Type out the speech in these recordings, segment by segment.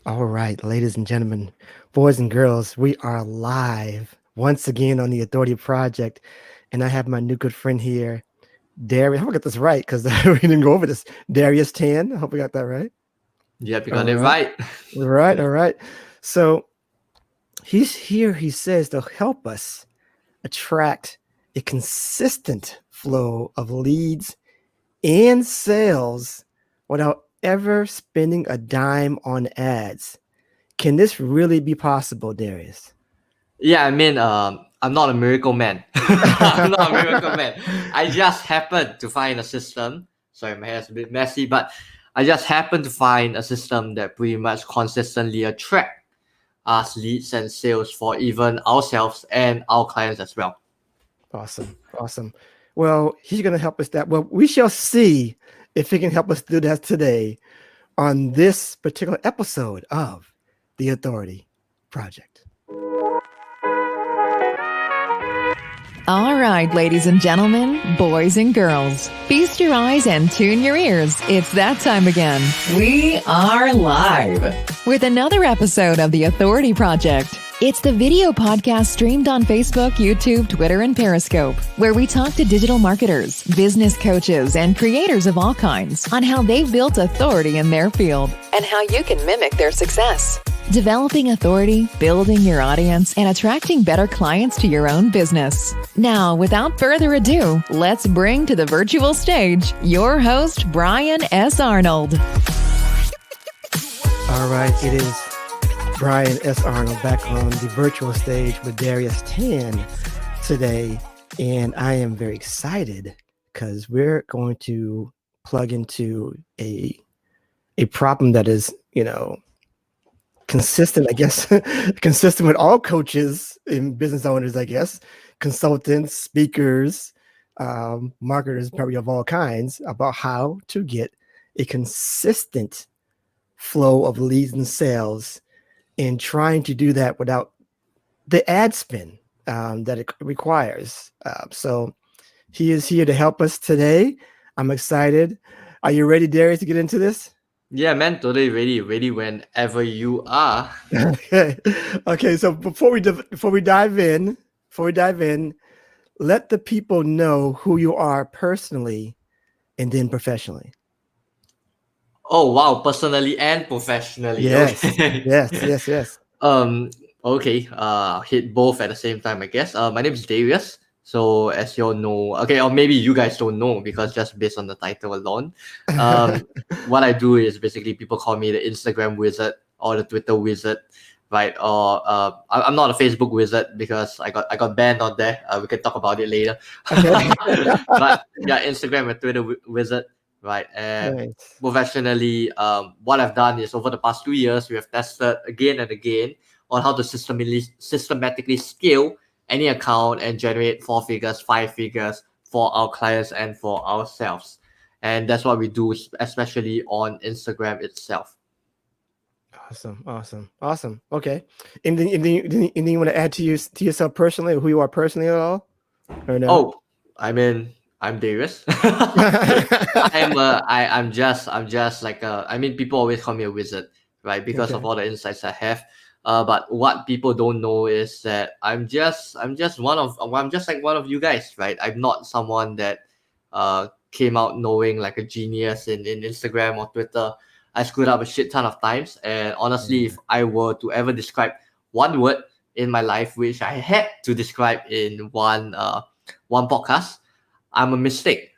All right, ladies and gentlemen, boys and girls, we are live once again on the Authority Project. And I have my new good friend here, Darius. I hope I got this right because we didn't go over this. Darius Tan. I hope we got that right. Yep, you All got it right. right. All right. All right. So he's here, he says, to help us attract a consistent flow of leads and sales without ever spending a dime on ads. Can this really be possible, Darius? Yeah, I'm not a miracle man. I'm not a miracle man. I just happened to find a system. Sorry, my hair's a bit messy, but I just happened to find a system that pretty much consistently attract us leads and sales for even ourselves and our clients as well. Awesome. Awesome. Well, he's going to help us that. Well, we shall see if he can help us do that today on this particular episode of the Authority Project. All right, ladies and gentlemen, boys and girls, feast your eyes and tune your ears. It's that time again. We are live with another episode of the Authority Project. It's the video podcast streamed on Facebook, YouTube, Twitter, and Periscope, where we talk to digital marketers, business coaches, and creators of all kinds on how they've built authority in their field and how you can mimic their success. Developing authority, building your audience, and attracting better clients to your own business. Now, without further ado, let's bring to the virtual stage your host, Brian S. Arnold. All right, it is Brian S. Arnold back on the virtual stage with Darius Tan today. And I am very excited because we're going to plug into a problem that is, consistent, I guess, consistent with all coaches and business owners, I guess, consultants, speakers, marketers, probably of all kinds, about how to get a consistent flow of leads and sales and trying to do that without the ad spin that it requires. So he is here to help us today. I'm excited. Are you ready, Darius, to get into this? Yeah, man, totally ready whenever you are. Okay. So before we dive in, let the people know who you are personally and then professionally. Oh wow, personally and professionally. Yes. Okay. Yes. Okay. Hit both at the same time, I guess. My name is Darius. So as you all know, okay, or maybe you guys don't know because just based on the title alone, what I do is basically people call me the Instagram wizard or the Twitter wizard, right? Or I'm not a Facebook wizard because I got banned on there. We can talk about it later. But yeah, Instagram and Twitter wizard, right? And Nice. professionally, what I've done is over the past 2 years, we have tested again and again on how to systematically scale any account and generate 4 figures, 5 figures for our clients and for ourselves. And that's what we do, especially on Instagram itself. Awesome. Okay. Anything you want to add to yourself personally, or who you are personally at all? Or no? Oh, I'm Darius. I'm just like people always call me a wizard, right? Because of all the insights I have. But what people don't know is that I'm just like one of you guys, right? I'm not someone that came out knowing like a genius in Instagram or Twitter. I screwed up a shit ton of times, and honestly, if I were to ever describe one word in my life, which I had to describe in one podcast, I'm a mistake.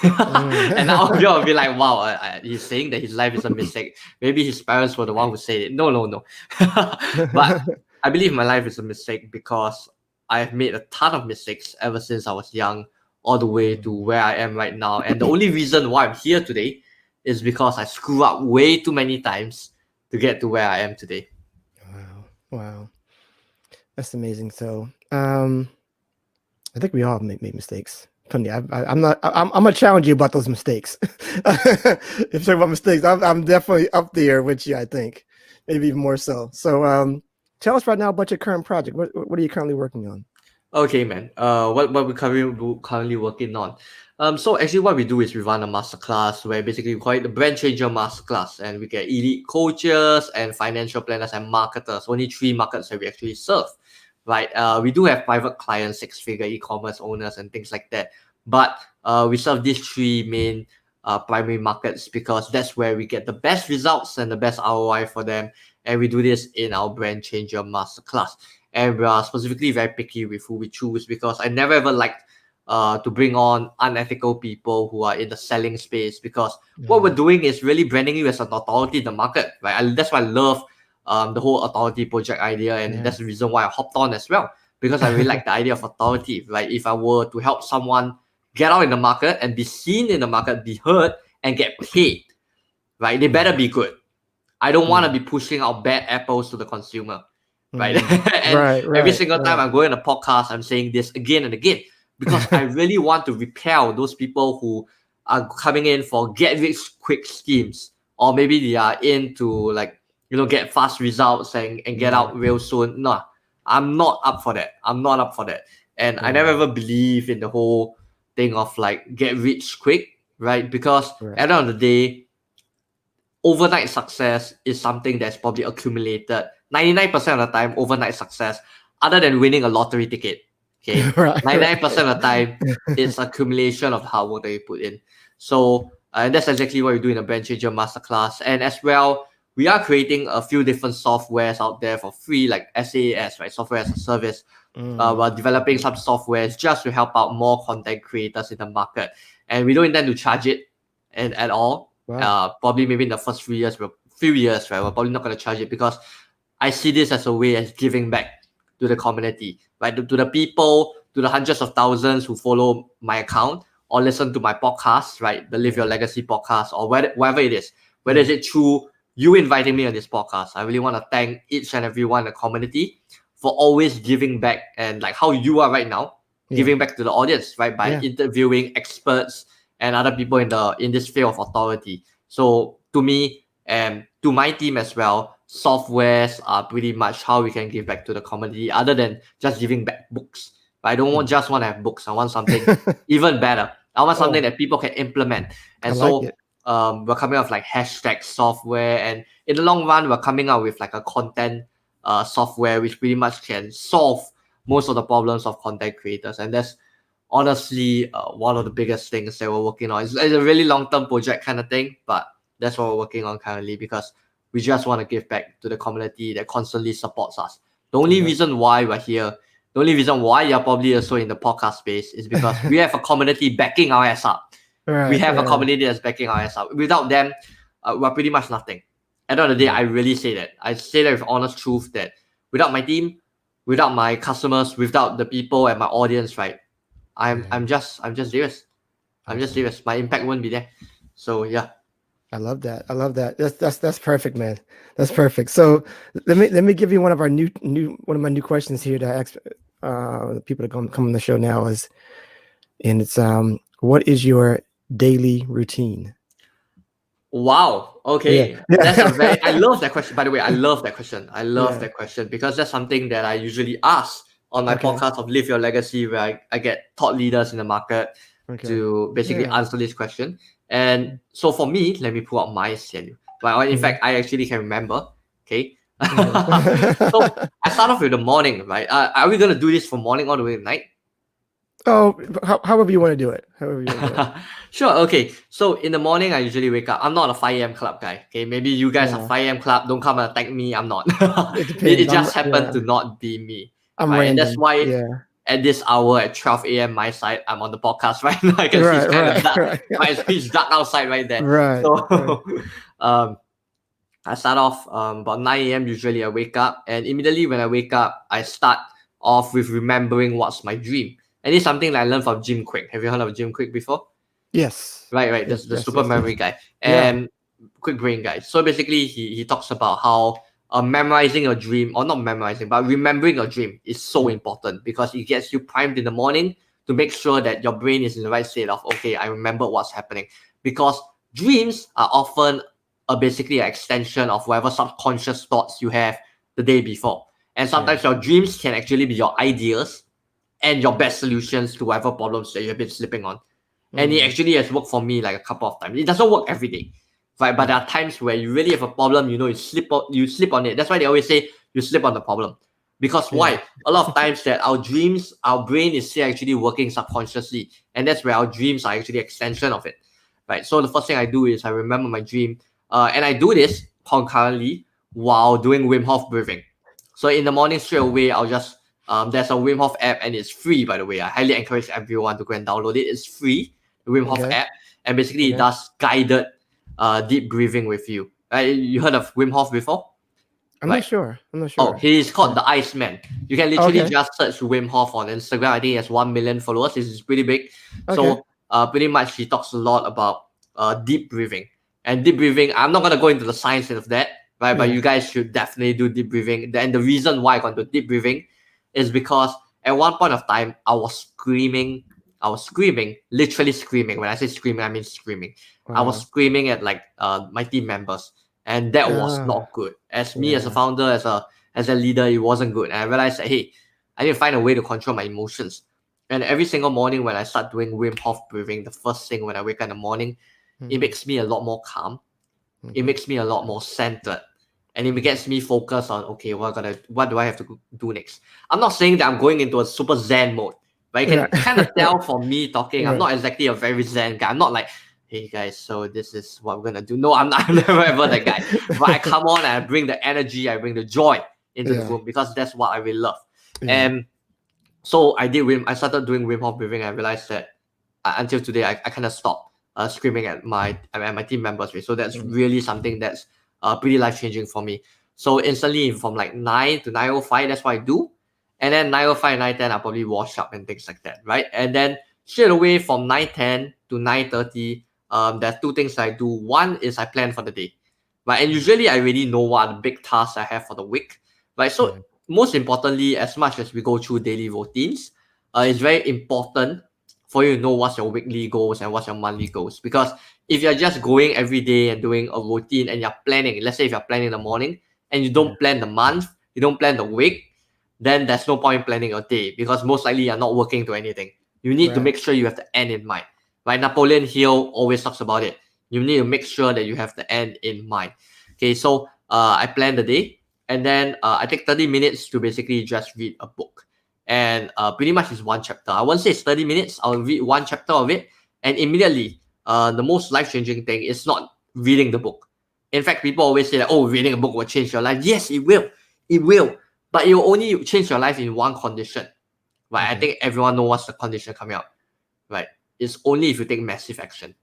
And now you'll be like, wow, he's saying that his life is a mistake. Maybe his parents were the one who said it. No. But I believe my life is a mistake because I've made a ton of mistakes ever since I was young, all the way to where I am right now. And the only reason why I'm here today is because I screw up way too many times to get to where I am today. Wow. That's amazing. So I think we all make mistakes. I'm gonna challenge you about those mistakes. If you're talking about mistakes, I'm definitely up there with you, I think. Maybe even more so. So tell us right now about your current project. What are you currently working on? Okay, man. What we're currently working on. So actually, what we do is we run a masterclass where basically we call it the brand changer masterclass, and we get elite coaches and financial planners and marketers. Only three markets that we actually serve, right? We do have private clients, six-figure e-commerce owners, and things like that. But we serve these three main primary markets because that's where we get the best results and the best ROI for them. And we do this in our brand changer masterclass. And we are specifically very picky with who we choose because I never ever liked to bring on unethical people who are in the selling space because what we're doing is really branding you as an authority in the market, right? That's why I love the whole authority project idea, and that's the reason why I hopped on as well because I really like the idea of authority, right? If I were to help someone get out in the market and be seen in the market, be heard, and get paid, right? They better be good. I don't want to be pushing out bad apples to the consumer, right? And every single time I'm going on a podcast, I'm saying this again and again because I really want to repel those people who are coming in for get rich quick schemes, or maybe they are into like, get fast results and get out real soon. No, I'm not up for that. I'm not up for that. And I never ever believe in the whole thing of like get rich quick, right? Because at the end of the day, overnight success is something that's probably accumulated 99% of the time. Overnight success, other than winning a lottery ticket, okay, 99% of the time it's accumulation of the hard work that you put in. So and that's exactly what we do in the brand changer masterclass. And as well, we are creating a few different softwares out there for free, like SaaS, right? Software as a service. We're developing some softwares just to help out more content creators in the market, and we don't intend to charge it and at all. Probably maybe in the first few years, right? We're probably not going to charge it because I see this as a way as giving back to the community, right? To the people, to the hundreds of thousands who follow my account or listen to my podcast, right? The Live Your Legacy podcast, or whatever it is, whether is it through you inviting me on this podcast. I really want to thank each and everyone in the community for always giving back, and like how you are right now, giving back to the audience, right? By interviewing experts and other people in this field of authority. So to me and to my team as well, softwares are pretty much how we can give back to the community, other than just giving back books. But I don't just want to have books. I want something even better. I want something that people can implement. And we're coming up with like hashtag software, and in the long run, we're coming out with like a content software which pretty much can solve most of the problems of content creators. And that's honestly one of the biggest things that we're working on. It's a really long-term project kind of thing, but that's what we're working on currently because we just want to give back to the community that constantly supports us. The only reason why we're here, the only reason why you're probably also in the podcast space is because we have a community backing our ass up. We have a community that's backing our ass up. Without them, we're pretty much nothing. At the end of the day, I really say that. I say that with honest truth that without my team, without my customers, without the people and my audience, right? I'm just Darius. I'm just Darius. My impact won't be there. So yeah. I love that. That's perfect, man. That's perfect. So let me give you one of my new questions here to ask the people that come on the show now it's what is your daily routine? Wow. Okay. That's I love that question. By the way, I love that question. I love that question because that's something that I usually ask on my podcast of Live Your Legacy, where I get thought leaders in the market to basically answer this question. And so for me, let me pull out my schedule. Right? In fact, I actually can remember. Okay. So I start off with the morning, right? Are we going to do this from morning all the way to night? Oh, however you want to do it. Sure. Okay. So in the morning, I usually wake up. I'm not a 5 a.m. club guy. Okay. Maybe you guys are 5 a.m. club. Don't come and attack me. I'm not. It just happened to not be me. I'm random. And that's why at this hour at 12 a.m. my side, I'm on the podcast right now. I can see it's kind of dark. It's dark outside right there. Right. So I start off about 9 a.m. Usually I wake up, and immediately when I wake up, I start off with remembering what's my dream. And it's something that I learned from Jim Quick. Have you heard of Jim Quick before? Yes. Right. The super memory guy and quick brain guy. So basically, he talks about how memorizing your dream, or not memorizing, but remembering your dream is so important because it gets you primed in the morning to make sure that your brain is in the right state of, okay, I remember what's happening. Because dreams are often basically an extension of whatever subconscious thoughts you have the day before. And sometimes your dreams can actually be your ideas and your best solutions to whatever problems that you have been sleeping on. And it actually has worked for me like a couple of times. It doesn't work every day, right? But there are times where you really have a problem, you sleep on it. That's why they always say you sleep on the problem. Because why? A lot of times that our dreams, our brain is still actually working subconsciously. And that's where our dreams are actually extension of it, right? So the first thing I do is I remember my dream. And I do this concurrently while doing Wim Hof breathing. So in the morning straight away, I'll just, there's a Wim Hof app and it's free, by the way. I highly encourage everyone to go and download it. It's free, the Wim Hof app. And basically it does guided deep breathing with you. You heard of Wim Hof before? I'm not sure. Oh, he's called the Iceman. You can literally just search Wim Hof on Instagram. I think he has 1 million followers. This is pretty big. So pretty much he talks a lot about deep breathing. And deep breathing, I'm not going to go into the science of that, right? But you guys should definitely do deep breathing. And the reason why I got into deep breathing is because at one point of time, I was screaming, literally screaming. When I say screaming, I mean screaming. I was screaming at like my team members. And that was not good. As me, as a founder, as a leader, it wasn't good. And I realized that, hey, I need to find a way to control my emotions. And every single morning when I start doing Wim Hof breathing, the first thing when I wake up in the morning, it makes me a lot more calm. It makes me a lot more centered. And it gets me focused on, okay, what do I have to do next? I'm not saying that I'm going into a super Zen mode, but you can kind of tell from me talking, I'm not exactly a very Zen guy. I'm not like, hey guys, so this is what we're gonna do. No, I'm never ever that guy. But I come on and I bring the energy, I bring the joy into the room because that's what I really love. And so I started doing Wim Hof breathing. I realized that until today, I kind of stopped screaming at my team members. So that's really something that's pretty life-changing for me. So instantly from like 9 to 9:05, that's what I do. And then 9:05, 9:10, I'll probably wash up and things like that, right? And then straight away from 9:10 to 9:30, there's two things I do. One is I plan for the day, right? And usually I already know what are the big tasks I have for the week, right? So most importantly, as much as we go through daily routines, it's very important for you to know what's your weekly goals and what's your monthly goals. Because if you're just going every day and doing a routine and you're planning, let's say if you're planning in the morning and you don't plan the month, you don't plan the week, then there's no point in planning your day because most likely you're not working to anything. You need to make sure you have the end in mind. Right? Napoleon Hill always talks about it. You need to make sure that you have the end in mind. Okay, so I plan the day and then I take 30 minutes to basically just read a book. And pretty much it's one chapter. I won't say it's 30 minutes. I'll read one chapter of it. And immediately, the most life-changing thing is not reading the book. In fact, people always say that, oh, reading a book will change your life. Yes, it will. It will. But it will only change your life in one condition. Right? I think everyone knows what's the condition coming out. Right? It's only if you take massive action.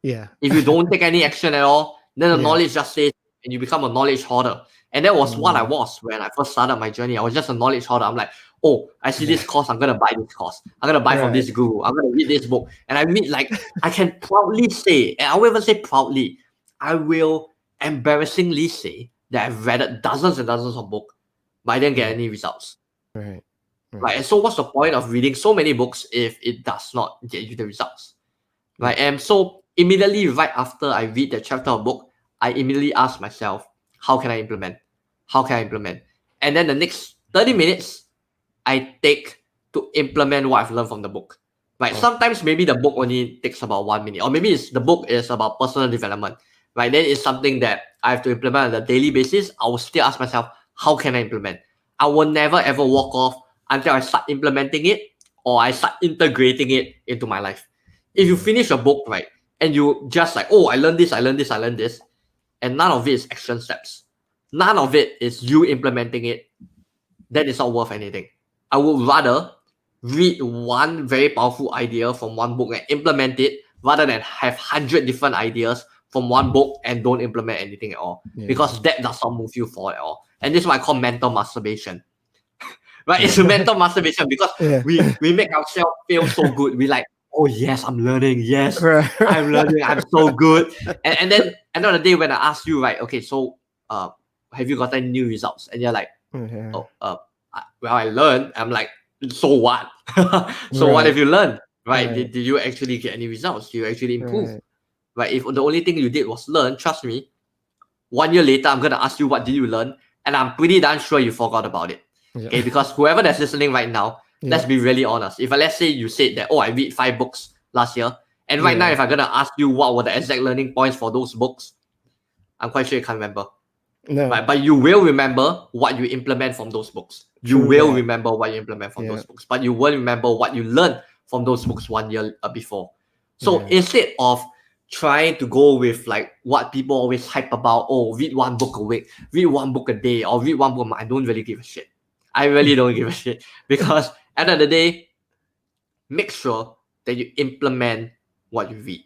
Yeah. If you don't take any action at all, then the knowledge just stays and you become a knowledge hoarder. And that was what I was when I first started my journey. I was just a knowledge hoarder. I'm like, oh, I see this course. I'm going to buy this course. I'm going to buy from this guru. I'm going to read this book. And I read I can proudly say, and I will even say proudly, I will embarrassingly say that I've read dozens and dozens of books, but I didn't get any results. Right. And so what's the point of reading so many books if it does not get you the results? Right. And so immediately right after I read that chapter of book, I immediately ask myself, how can I implement? How can I implement? And then the next 30 minutes, I take to implement what I've learned from the book. Right. Sometimes maybe the book only takes about 1 minute, or maybe the book is about personal development. Right. Then it's something that I have to implement on a daily basis. I will still ask myself, how can I implement? I will never ever walk off until I start implementing it or I start integrating it into my life. If you finish a book, right, and you just like, oh, I learned this, and none of it is action steps. None of it is you implementing it. That is not worth anything. I would rather read one very powerful idea from one book and implement it rather than have 100 different ideas from one book and don't implement anything at all. Because that does not move you forward at all. And this is what I call mental masturbation. Right? It's a mental masturbation because we make ourselves feel so good. We like, oh yes, I'm learning. Yes, I'm learning. I'm so good. And then end of the day, when I ask you, right, okay, so have you gotten new results? And you're like, well, I learned. I'm like, so what? So what have you learned? Right? Did you actually get any results? Did you actually improve? Right? If the only thing you did was learn, trust me, 1 year later, I'm gonna ask you what did you learn, and I'm pretty damn sure you forgot about it. Okay, because whoever that's listening right now, Let's be really honest. If let's say you said that, I read 5 books last year, and right now if I'm gonna ask you what were the exact learning points for those books, I'm quite sure you can't remember. No. Right? But you will remember what you implement from those books. You will remember what you implement from those books, but you won't remember what you learned from those books 1 year before. So instead of trying to go with like what people always hype about, read 1 book a week, read 1 book a day, or read 1 book a month, I don't really give a shit. I really don't give a shit, because at the end of the day, make sure that you implement what you read.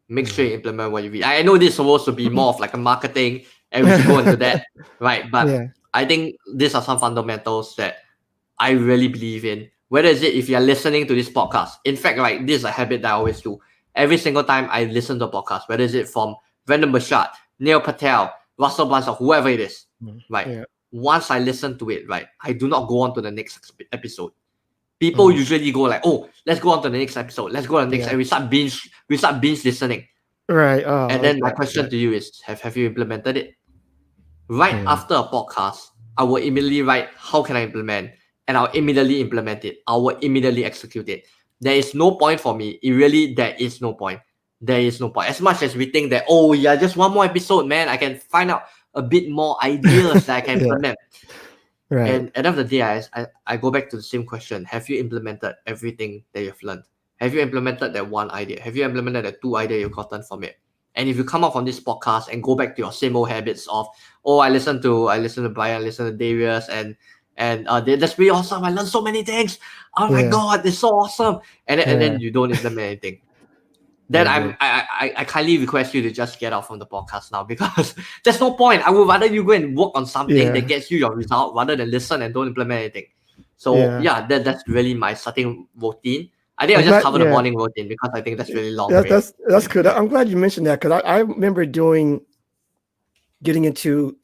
Make sure you implement what you read. I know this is supposed to be more of like a marketing, and we should go into that, right? But I think these are some fundamentals that I really believe in. Whether is it if you're listening to this podcast. In fact, right, this is a habit that I always do. Every single time I listen to a podcast, whether is it from Brandon Bashad, Neil Patel, Russell Brunson, whoever it is, right? Once I listen to it, right, I do not go on to the next episode. People usually go like, let's go on to the next episode. Let's go on the next, and we start binge listening. Right. And then my question to you is, have you implemented it? Right after a podcast, I will immediately write, how can I implement? And I'll immediately implement it. I will immediately execute it. There is no point for me. There is no point. There is no point. As much as we think that, just 1 more episode, man, I can find out a bit more ideas that I can implement. Right. And at the end of the day, I go back to the same question. Have you implemented everything that you've learned? Have you implemented that 1 idea? Have you implemented the 2 ideas you've gotten from it? And if you come up from this podcast and go back to your same old habits of, I listen to Brian, I listen to Darius, and that's really awesome. I learned so many things. Oh my God, it's so awesome. And then you don't implement anything. Then I kindly request you to just get out from the podcast now, because there's no point. I would rather you go and work on something that gets you your result rather than listen and don't implement anything. So that's really my starting routine. I think I'll just cover the morning routine, because I think that's really long. That's good. I'm glad you mentioned that, because I remember getting into,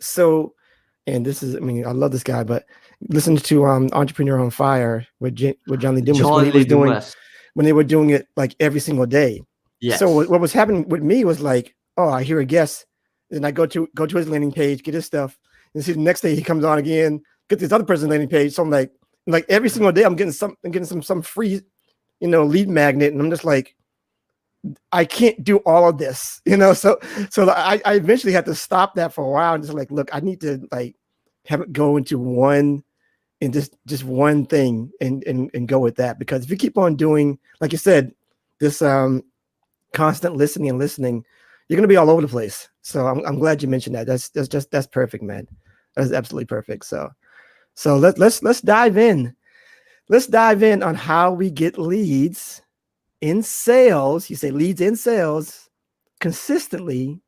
and this is, I love this guy, but listen to Entrepreneur on Fire with John Lee Dumas, when they were doing it like every single day. Yes. So what was happening with me was like, I hear a guest, and I go to his landing page, get his stuff, and see the next day he comes on again, get this other person's landing page. So I'm like every single day I'm getting some free, lead magnet, and I'm just like, I can't do all of this, So I eventually had to stop that for a while and just like, look, I need to like have it go into one, and just one thing, and go with that, because if you keep on doing, like you said, this constant listening, you're gonna be all over the place. So I'm glad you mentioned that. That's perfect, man. That's absolutely perfect. So let's dive in. Let's dive in on how we get leads in sales. You say leads in sales consistently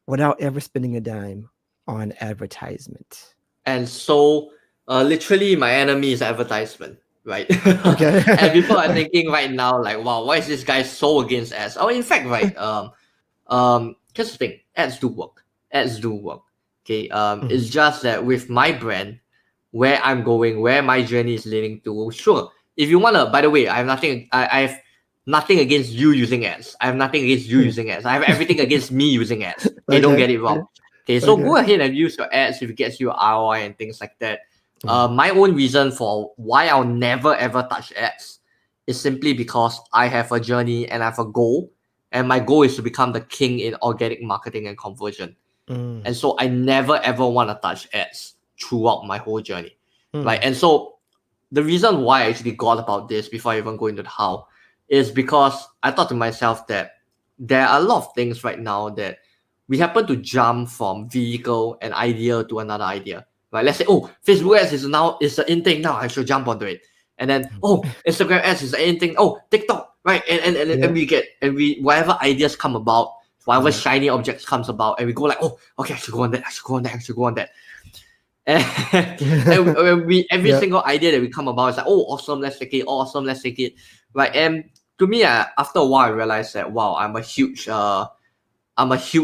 without ever spending a dime on advertisement. And so literally my enemy is advertisement, right? Okay. And people are thinking right now, like, wow, why is this guy so against ads? In fact, right, here's the thing, ads do work. Okay. It's just that with my brand, where I'm going, where my journey is leading to, sure. If you wanna, by the way, I have nothing against you using ads. I have nothing against you using ads. I have everything against me using ads. Okay, don't get it wrong. Okay, so go ahead and use your ads if it gets you ROI and things like that. My own reason for why I'll never ever touch ads is simply because I have a journey and I have a goal, and my goal is to become the king in organic marketing and conversion. And so I never ever want to touch ads throughout my whole journey, right? And so the reason why I actually got about this before I even go into the how is because I thought to myself that there are a lot of things right now that we happen to jump from vehicle and idea to another idea, right? Let's say, Facebook ads is the in thing now, I should jump onto it. And then, Instagram ads is the in thing. TikTok, right? And we whatever ideas come about, whatever shiny objects comes about, and we go like, okay, I should go on that. And every single idea that we come about is like, awesome, let's take it, right? And to me, after a while, I realized that, wow, I'm a huge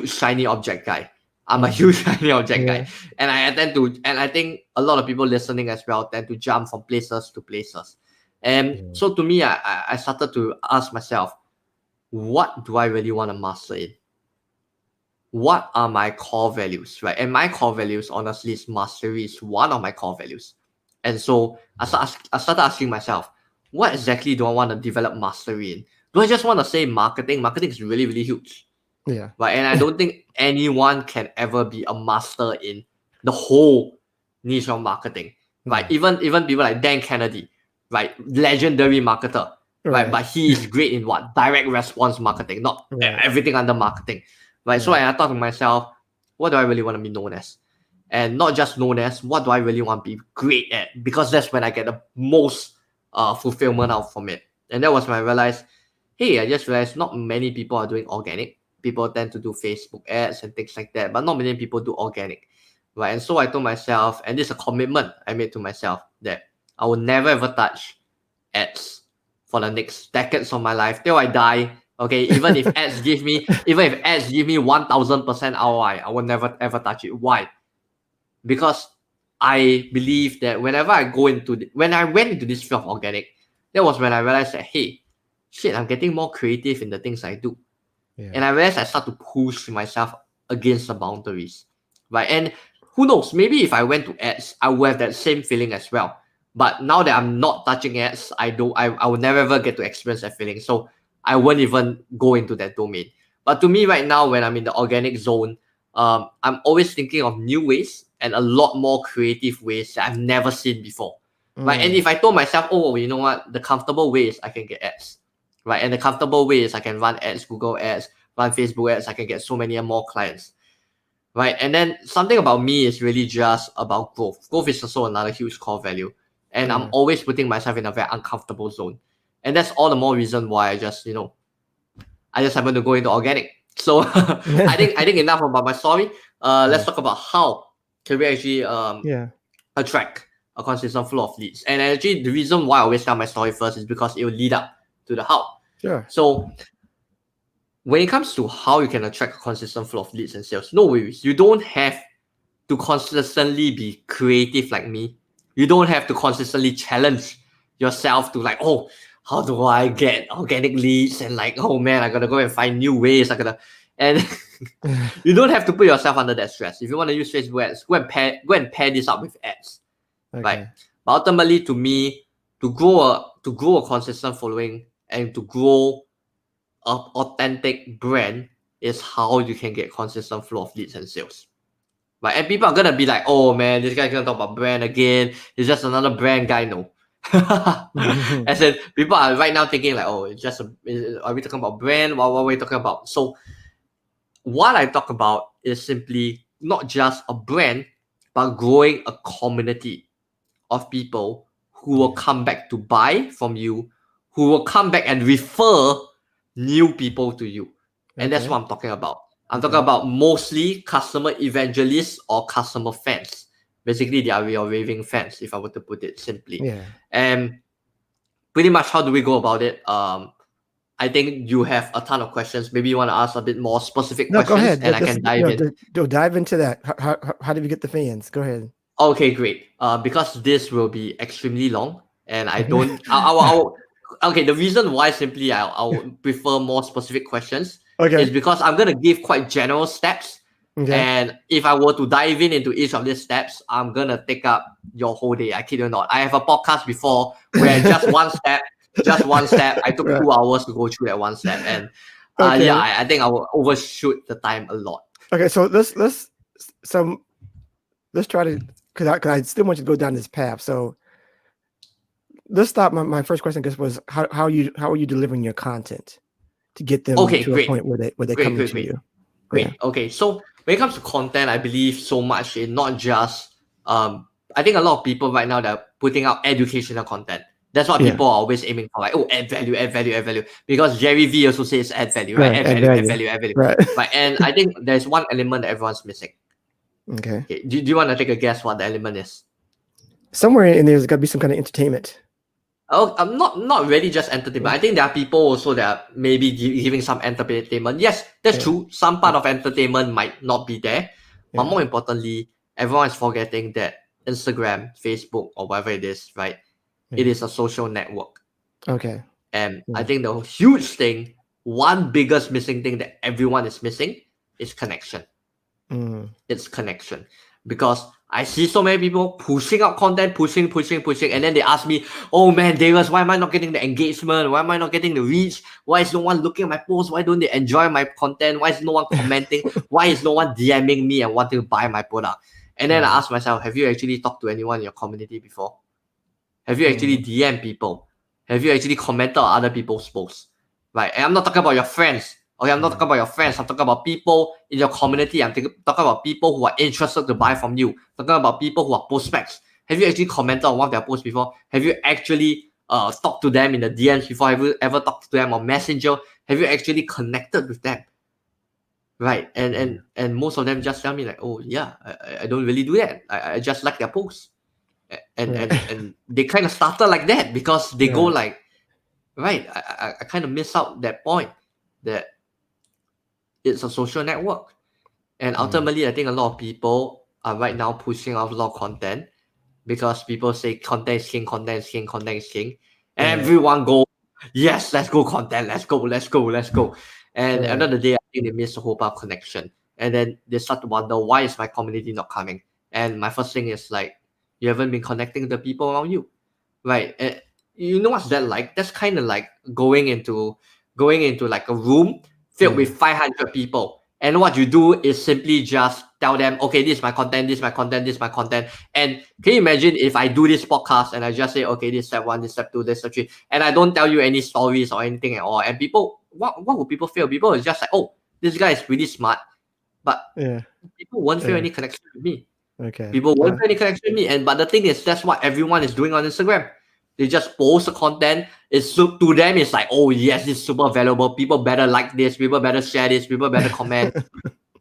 shiny object guy. And I think a lot of people listening as well tend to jump from places to places. And so to me, I started to ask myself, what do I really want to master in? What are my core values, right? And my core values, honestly, is mastery is one of my core values. And so I started asking myself, what exactly do I want to develop mastery in? Do I just want to say marketing? Marketing is really, really huge, Yeah. right? And I don't think anyone can ever be a master in the whole niche of marketing, right? Yeah. Even people like Dan Kennedy, right? Legendary marketer, right? Right. But he is great in what? Direct response marketing, not Right. everything under marketing, right? So I thought to myself, what do I really want to be known as? And not just known as, what do I really want to be great at? Because that's when I get the most fulfillment out from it. And that was when I realized, hey, I just realized not many people are doing organic. People tend to do Facebook ads and things like that, but not many people do organic, right? And so I told myself, and this is a commitment I made to myself, that I will never ever touch ads for the next decades of my life till I die. Okay, even if ads give me 1000% ROI, I will never ever touch it. Why? Because I believe that whenever I when I went into this field of organic, that was when I realized that, hey, shit, I'm getting more creative in the things I do. Yeah. And I realized I start to push myself against the boundaries, right? And who knows, maybe if I went to ads, I would have that same feeling as well. But now that I'm not touching ads, I will never ever get to experience that feeling. So I won't even go into that domain. But to me right now, when I'm in the organic zone, I'm always thinking of new ways and a lot more creative ways that I've never seen before. Right. And if I told myself, oh, you know what, the comfortable way is I can get ads. Right. And the comfortable way is I can run ads, Google ads, run Facebook ads, I can get so many more clients. Right. And then something about me is really just about growth. Growth is also another huge core value. And I'm always putting myself in a very uncomfortable zone. And that's all the more reason why I just happen to go into organic. So I think enough about my story. Let's talk about how can we actually attract a consistent flow of leads. And actually, the reason why I always tell my story first is because it will lead up to the how. Sure. So when it comes to how you can attract a consistent flow of leads and sales, no worries. You don't have to consistently be creative like me. You don't have to consistently challenge yourself to like, oh, how do I get organic leads? And like, oh man, I gotta go and find new ways. And you don't have to put yourself under that stress. If you want to use Facebook ads, go and pair this up with ads. Okay. Right. But ultimately, to me, to grow a consistent following and to grow an authentic brand is how you can get consistent flow of leads and sales. Right. And people are gonna be like, oh man, this guy's gonna talk about brand again. He's just another brand guy. No. As in, people are right now thinking like, oh, are we talking about brand? What are we talking about? So what I talk about is simply not just a brand, but growing a community of people who will come back to buy from you, who will come back and refer new people to you. And that's what I'm talking about. I'm talking about mostly customer evangelists or customer fans. Basically, they are your raving fans, if I were to put it simply. Yeah. And pretty much, how do we go about it? I think you have a ton of questions. Maybe you want to ask a bit more specific questions, go ahead. and I can dive in. Dive into that. How do we get the fans? Go ahead. Okay, great. Because this will be extremely long, and I don't. Okay, the reason why simply I'll prefer more specific questions is because I'm gonna give quite general steps. Okay. And if I were to dive into each of these steps, I'm gonna take up your whole day. I kid you not. I have a podcast before where just one step, I took 2 hours to go through that one step, and I think I will overshoot the time a lot. Okay, so let's try to because I still want you to go down this path. So let's stop. My first question, I guess, was how are you delivering your content to get them to a point where they come to you? Great. Yeah. Okay, so when it comes to content, I believe so much in not just I think a lot of people right now that are putting out educational content. That's what people are always aiming for, like, oh, add value. Because Jerry V also says add value, right? Add value. Right. And I think there's one element that everyone's missing. Okay. Do you want to take a guess what the element is? Somewhere in there's got to be some kind of entertainment. Oh, I'm not really just entertainment. I think there are people also that are maybe giving some entertainment. Yes, that's true. Some part of entertainment might not be there. But more importantly, everyone is forgetting that Instagram, Facebook, or whatever it is, right? It is a social network. Okay. And I think the huge thing, one biggest missing thing that everyone is missing is connection. It's connection, because I see so many people pushing out content, pushing, and then they ask me, "Oh man, Darius, why am I not getting the engagement? Why am I not getting the reach? Why is no one looking at my posts? Why don't they enjoy my content? Why is no one commenting? Why is no one DMing me and wanting to buy my product?" And then I ask myself, have you actually talked to anyone in your community before? Have you actually DM people? Have you actually commented on other people's posts? Right? And I'm not talking about your friends. Okay, I'm not talking about your friends. I'm talking about people in your community. I'm talking about people who are interested to buy from you. I'm talking about people who are prospects. Have you actually commented on one of their posts before? Have you actually talked to them in the DMs before? Have you ever talked to them on Messenger? Have you actually connected with them? Right? And most of them just tell me like, "Oh yeah, I don't really do that. I just like their posts." And they kind of started like that because they go like, right, I kind of miss out that point that it's a social network. And ultimately, I think a lot of people are right now pushing out a lot of content because people say content is king, content is king, content is king. And everyone go, yes, let's go content, let's go. And at the end of the day, I think they miss the whole part of connection. And then they start to wonder, why is my community not coming? And my first thing is like, you haven't been connecting with the people around you, right? And you know what's that like? That's kind of like going into like a room filled with 500 people. And what you do is simply just tell them, okay, this is my content, this is my content, this is my content. And can you imagine if I do this podcast and I just say, okay, this is step 1, this is step 2, this is step 3, and I don't tell you any stories or anything at all. And people, what would people feel? People is just like, oh, this guy is pretty smart. But people won't feel any connection with me. Okay. People won't feel any connection with me. But the thing is, that's what everyone is doing on Instagram. They just post the content. To them, it's like, oh yes, this is super valuable. People better like this. People better share this. People better comment.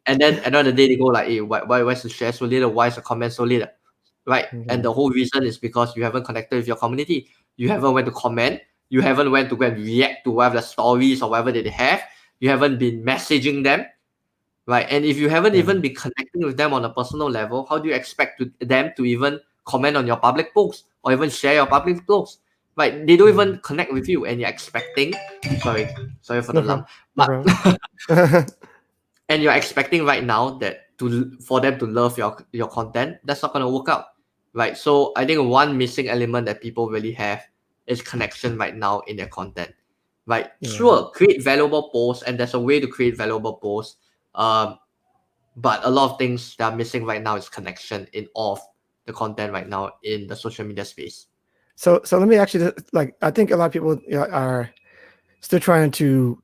And then at the end of the day, they go like, hey, why is the share so little? Why is the comment so little? Right? And the whole reason is because you haven't connected with your community. You haven't went to comment. You haven't went to go and react to whatever stories or whatever that they have. You haven't been messaging them. Right? And if you haven't even been connecting with them on a personal level, how do you expect them to even comment on your public posts or even share your public posts? Right? They don't even connect with you, and you're expecting. Sorry for the lump. But and you're expecting right now that for them to love your content. That's not gonna work out, right? So I think one missing element that people really have is connection right now in their content. Right? Sure, create valuable posts, and there's a way to create valuable posts. But a lot of things that are missing right now is connection in all of the content right now in the social media space. So let me actually, like, I think a lot of people are still trying to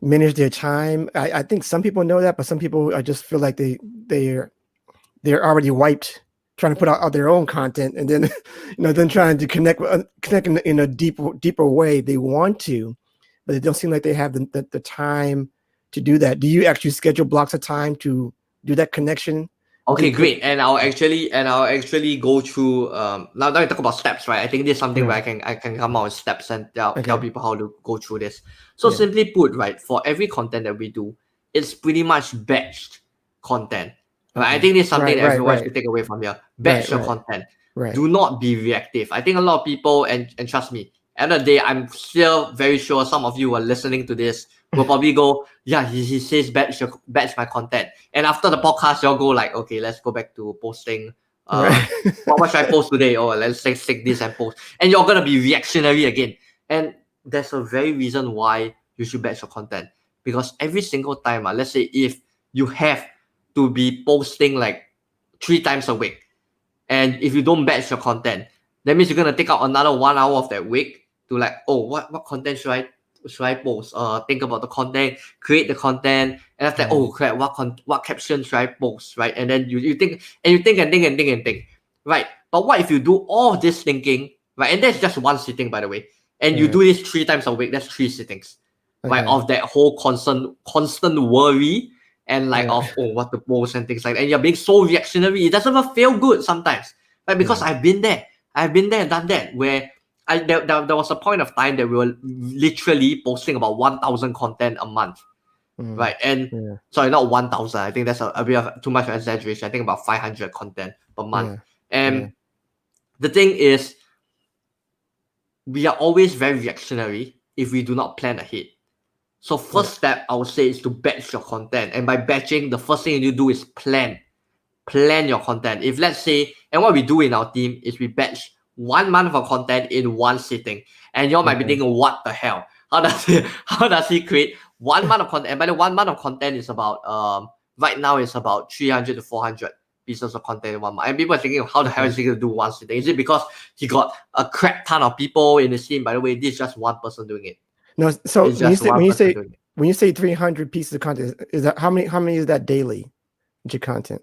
manage their time. I think some people know that, but some people I just feel like they're already wiped trying to put out their own content, and then then trying to connect in a deeper way. They want to, but it don't seem like they have the time to do that. Do you actually schedule blocks of time to do that connection? Okay, great. And I'll actually go through now we talk about steps, right? I think this is something where I can come out with steps and tell people how to go through this. So simply put, right, for every content that we do, it's pretty much batched content. Right? I think this is something that everyone should take away from here. Batch your content. Right. Do not be reactive. I think a lot of people, and trust me, at the end of the day, I'm still very sure some of you are listening to this will probably go, yeah, he says batch my content. And after the podcast, you'll go like, okay, let's go back to posting. What should I post today? Oh, let's take this and post. And you're gonna be reactionary again. And there's a very reason why you should batch your content. Because every single time, let's say if you have to be posting like 3 times a week, and if you don't batch your content, that means you're gonna take out another 1 hour of that week to like, oh, what content should I post? Think about the content, create the content, and after that, oh crap, what caption should I post, right? And then you think and think, right? But what if you do all this thinking, right? And that's just one sitting, by the way, and you do this 3 times a week. That's 3 sittings, right? Of that whole constant worry and like of what to post and things like that. And you're being so reactionary. It doesn't even feel good sometimes, right? Because I've been there and done that where. There was a point of time that we were literally posting about 1,000 content a month, right? And sorry, not 1,000. I think that's a bit of too much of exaggeration. I think about 500 content per month. And the thing is, we are always very reactionary if we do not plan ahead. So first step, I would say, is to batch your content. And by batching, the first thing you do is plan plan your content. If let's say, and what we do in our team is we batch 1 month of content in one sitting. And you might be thinking, what the hell? How does he create 1 month of content? And by the 1 month of content is about right now it's about 300 to 400 pieces of content in 1 month. And people are thinking, how the hell is he going to do one sitting? Is it because he got a crap ton of people in his team? By the way, this is just one person doing it. No, so It's just when you say 300 pieces of content, is that how many is that daily? Your content?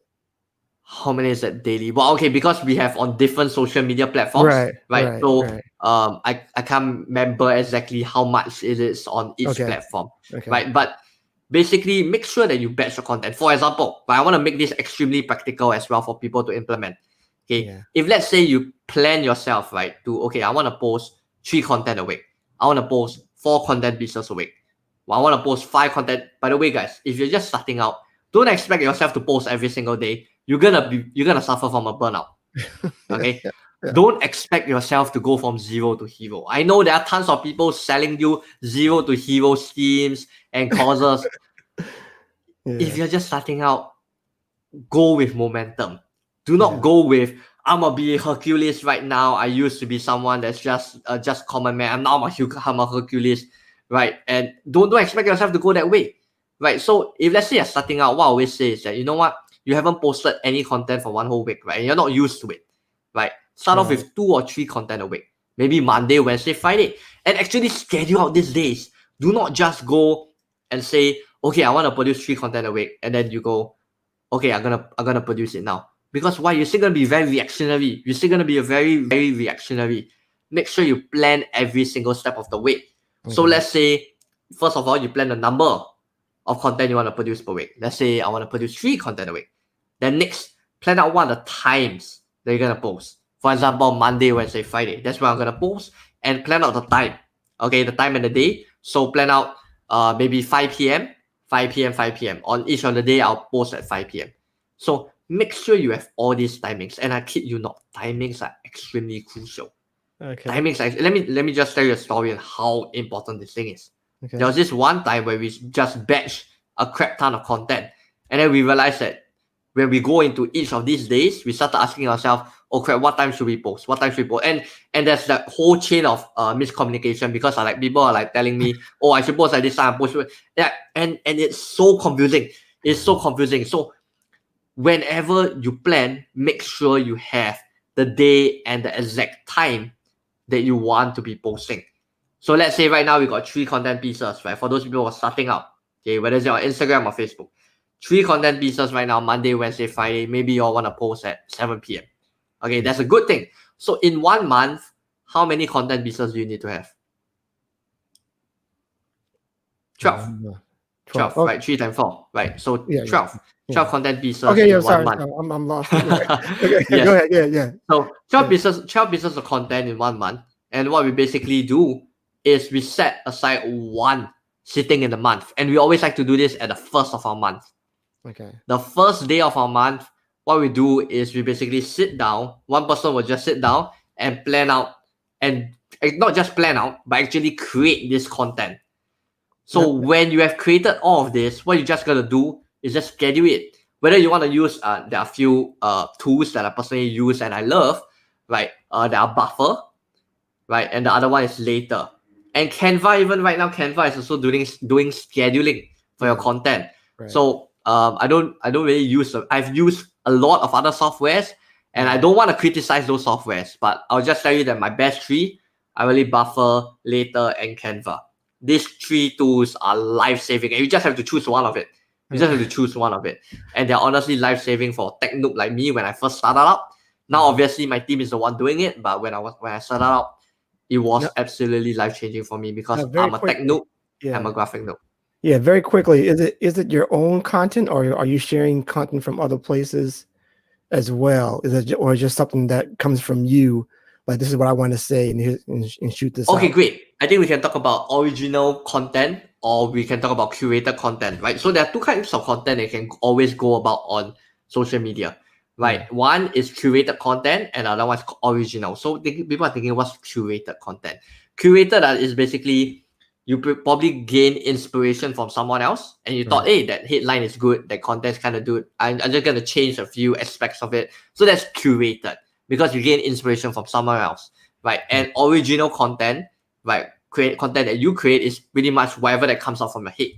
How many is that daily? Well, okay, because we have on different social media platforms, right? So I can't remember exactly how much it is on each platform, right? But basically, make sure that you batch your content. For example, but I want to make this extremely practical as well for people to implement. Okay, if let's say you plan yourself, right, to I want to post 3 content a week. I want to post 4 content pieces a week. Well, I want to post 5 content. By the way, guys, if you're just starting out, don't expect yourself to post every single day. You're gonna suffer from a burnout. Okay. Don't expect yourself to go from 0 to hero. I know there are tons of people selling you 0 to hero schemes and courses. If you're just starting out, go with momentum. Do not go with I'm gonna be Hercules right now. I used to be someone that's just common man. I'm now I'm a Hercules, right? And don't expect yourself to go that way, right? So if let's say you're starting out, what I always say is that, you know what, you haven't posted any content for 1 whole week, right? And you're not used to it, right? Start off with 2 or 3 content a week, maybe Monday, Wednesday, Friday, and actually schedule out these days. Do not just go and say, okay, I want to produce 3 content a week, and then you go, okay, I'm gonna produce it now. Because why? You're still gonna be very reactionary. You're still gonna be a very, very reactionary. Make sure you plan every single step of the way. So let's say, first of all, you plan the number of content you want to produce per week. Let's say I want to produce 3 content a week. Then next, plan out what are the times that you're gonna post. For example, Monday, Wednesday, Friday. That's where I'm gonna post, and plan out the time. Okay, the time and the day. So plan out maybe 5 p.m., 5 p.m., 5 p.m. On each of the day, I'll post at 5 p.m. So make sure you have all these timings. And I kid you not, timings are extremely crucial. Okay. Timings are, let me just tell you a story on how important this thing is. There was this one time where we just batched a crap ton of content. And then we realized that when we go into each of these days, we started asking ourselves, oh crap, what time should we post? What time should we post? And there's that whole chain of miscommunication, because people are like telling me, oh, I should post at this time, and it's so confusing. It's so confusing. So whenever you plan, make sure you have the day and the exact time that you want to be posting. So let's say right now we got 3 content pieces, right? For those people who are starting out, okay, whether it's on Instagram or Facebook, 3 content pieces right now, Monday, Wednesday, Friday. Maybe you all want to post at 7 p.m. Okay, that's a good thing. So in 1 month, how many content pieces do you need to have? 12. 12, right? 3 times 4, right? So 12. 12 content pieces in 1 month. I'm lost. Okay, Yes. Go ahead. So 12 pieces of content in 1 month. And what we basically do is we set aside 1 sitting in the month. And we always like to do this at the first of our month. Okay. The first day of our month, what we do is we basically sit down. One person will just sit down and plan out, and not just plan out, but actually create this content. So when you have created all of this, what you just gotta do is just schedule it. Whether you want to use, there are a few tools that I personally use and I love, right? There are Buffer, right? And the other one is Later. And Canva, even right now, Canva is also doing scheduling for your content. Right. So I don't really use them. I've used a lot of other softwares, and I don't want to criticize those softwares, but I'll just tell you that my best 3 are really Buffer, Later, and Canva. These 3 tools are life-saving, and you just have to choose one of it. You just have to choose one of it. And they're honestly life-saving for a tech noob like me when I first started out. Now, obviously, my team is the one doing it, but when I started out, it was absolutely life-changing for me, because I'm a tech noob, I'm a graphic noob. Yeah, very quickly. Is it your own content, or are you sharing content from other places as well? Is it, or just something that comes from you? Like, this is what I want to say, and shoot this. Okay, out. great. I think we can talk about original content, or we can talk about curated content, right? So there are 2 kinds of content that you can always go about on social media, right? Yeah. One is curated content, and another one is original. So people are thinking, what's curated content? Curated is basically you probably gain inspiration from someone else, and you thought, hey, that headline is good, that content's kind of good. I'm just gonna change a few aspects of it. So that's curated because you gain inspiration from someone else, right? And original content, right? Content that you create is pretty much whatever that comes out from your head,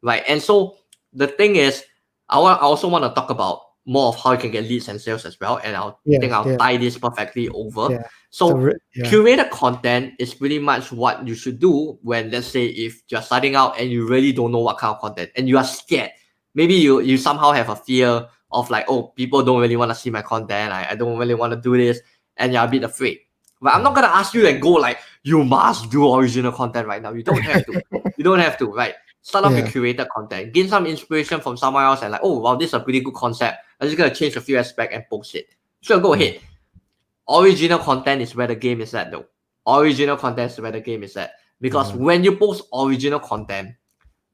right? And so the thing is, I also want to talk about more of how you can get leads and sales as well, and I'll tie this perfectly over. So curated content is pretty much what you should do when, let's say, if you're starting out and you really don't know what kind of content and you are scared. Maybe you somehow have a fear of like, oh, people don't really want to see my content. I don't really want to do this, and you're a bit afraid. But I'm not gonna ask you to go like, you must do original content right now. You don't have to. You don't have to, right? Start off with curated content, gain some inspiration from someone else, and like, oh wow, this is a pretty good concept. I'm just gonna change a few aspects and post it. Sure, go ahead. Original content is where the game is at, though. Original content is where the game is at. Because when you post original content,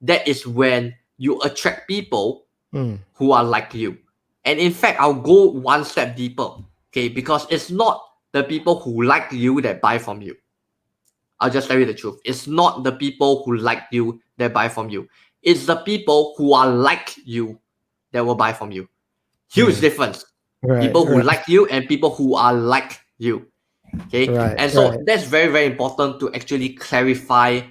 that is when you attract people who are like you. And in fact, I'll go one step deeper, okay? Because it's not the people who like you that buy from you. I'll just tell you the truth. It's not the people who like you that buy from you. It's the people who are like you that will buy from you. Huge difference. People who like you and people who are like you. Okay. And so that's very, very important to actually clarify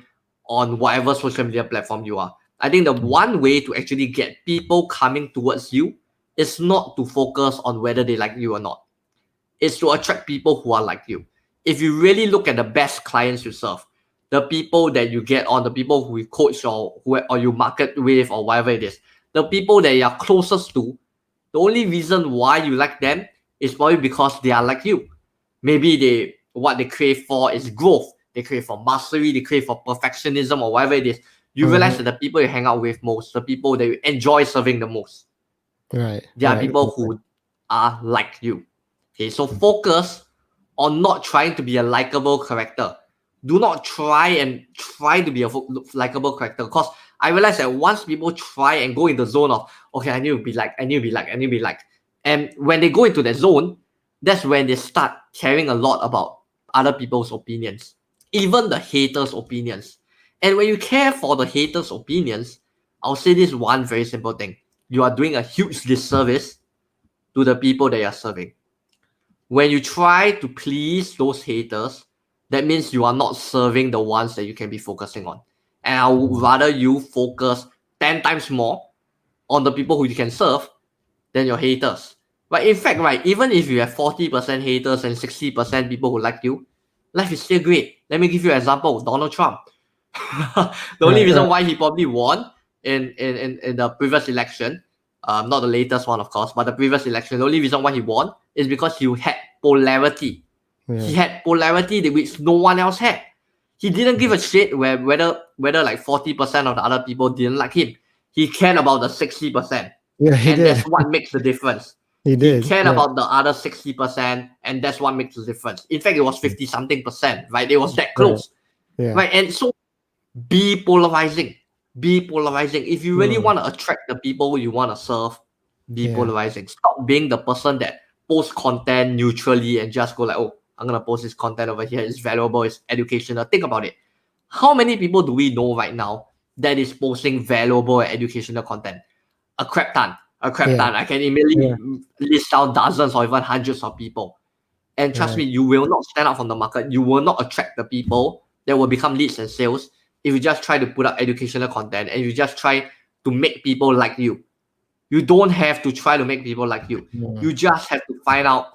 on whatever social media platform you are. I think the one way to actually get people coming towards you is not to focus on whether they like you or not. It's to attract people who are like you. If you really look at the best clients you serve, the people that you get on, the people who you coach or you market with or whatever it is, the people that you are closest to, the only reason why you like them is probably because they are like you. Maybe what they crave for is growth. They crave for mastery. They crave for perfectionism or whatever it is. You realize that the people you hang out with most, the people that you enjoy serving the most, they are people who are like you. Okay, so focus on not trying to be a likable character. Do not try to be a likable character, because I realize that once people try and go in the zone of, okay, I need to be like, and when they go into that zone, that's when they start caring a lot about other people's opinions, even the haters' opinions. And when you care for the haters' opinions, I'll say this one very simple thing. You are doing a huge disservice to the people that you're serving. When you try to please those haters, that means you are not serving the ones that you can be focusing on. And I would rather you focus 10 times more on the people who you can serve than your haters. But in fact, right, even if you have 40% haters and 60% people who like you, life is still great. Let me give you an example. Donald Trump. The only reason why he probably won in the previous election, not the latest one, of course, but the previous election, the only reason why he won is because he had polarity. He had polarity which no one else had. He didn't give a shit whether like 40% of the other people didn't like him. He cared about the 60%. And that's what makes the difference. He cared about the other 60%, and that's what makes the difference. In fact, it was 50-something%, right? It was that close. Right. And so be polarizing. Be polarizing. If you really want to attract the people you want to serve, be polarizing. Stop being the person that posts content neutrally and just go like, oh, I'm going to post this content over here. It's valuable. It's educational. Think about it. How many people do we know right now that is posting valuable and educational content? A crap ton. A crap ton. I can immediately list out dozens or even hundreds of people. And trust me, you will not stand out from the market. You will not attract the people that will become leads and sales if you just try to put up educational content and you just try to make people like you. You don't have to try to make people like you. You just have to find out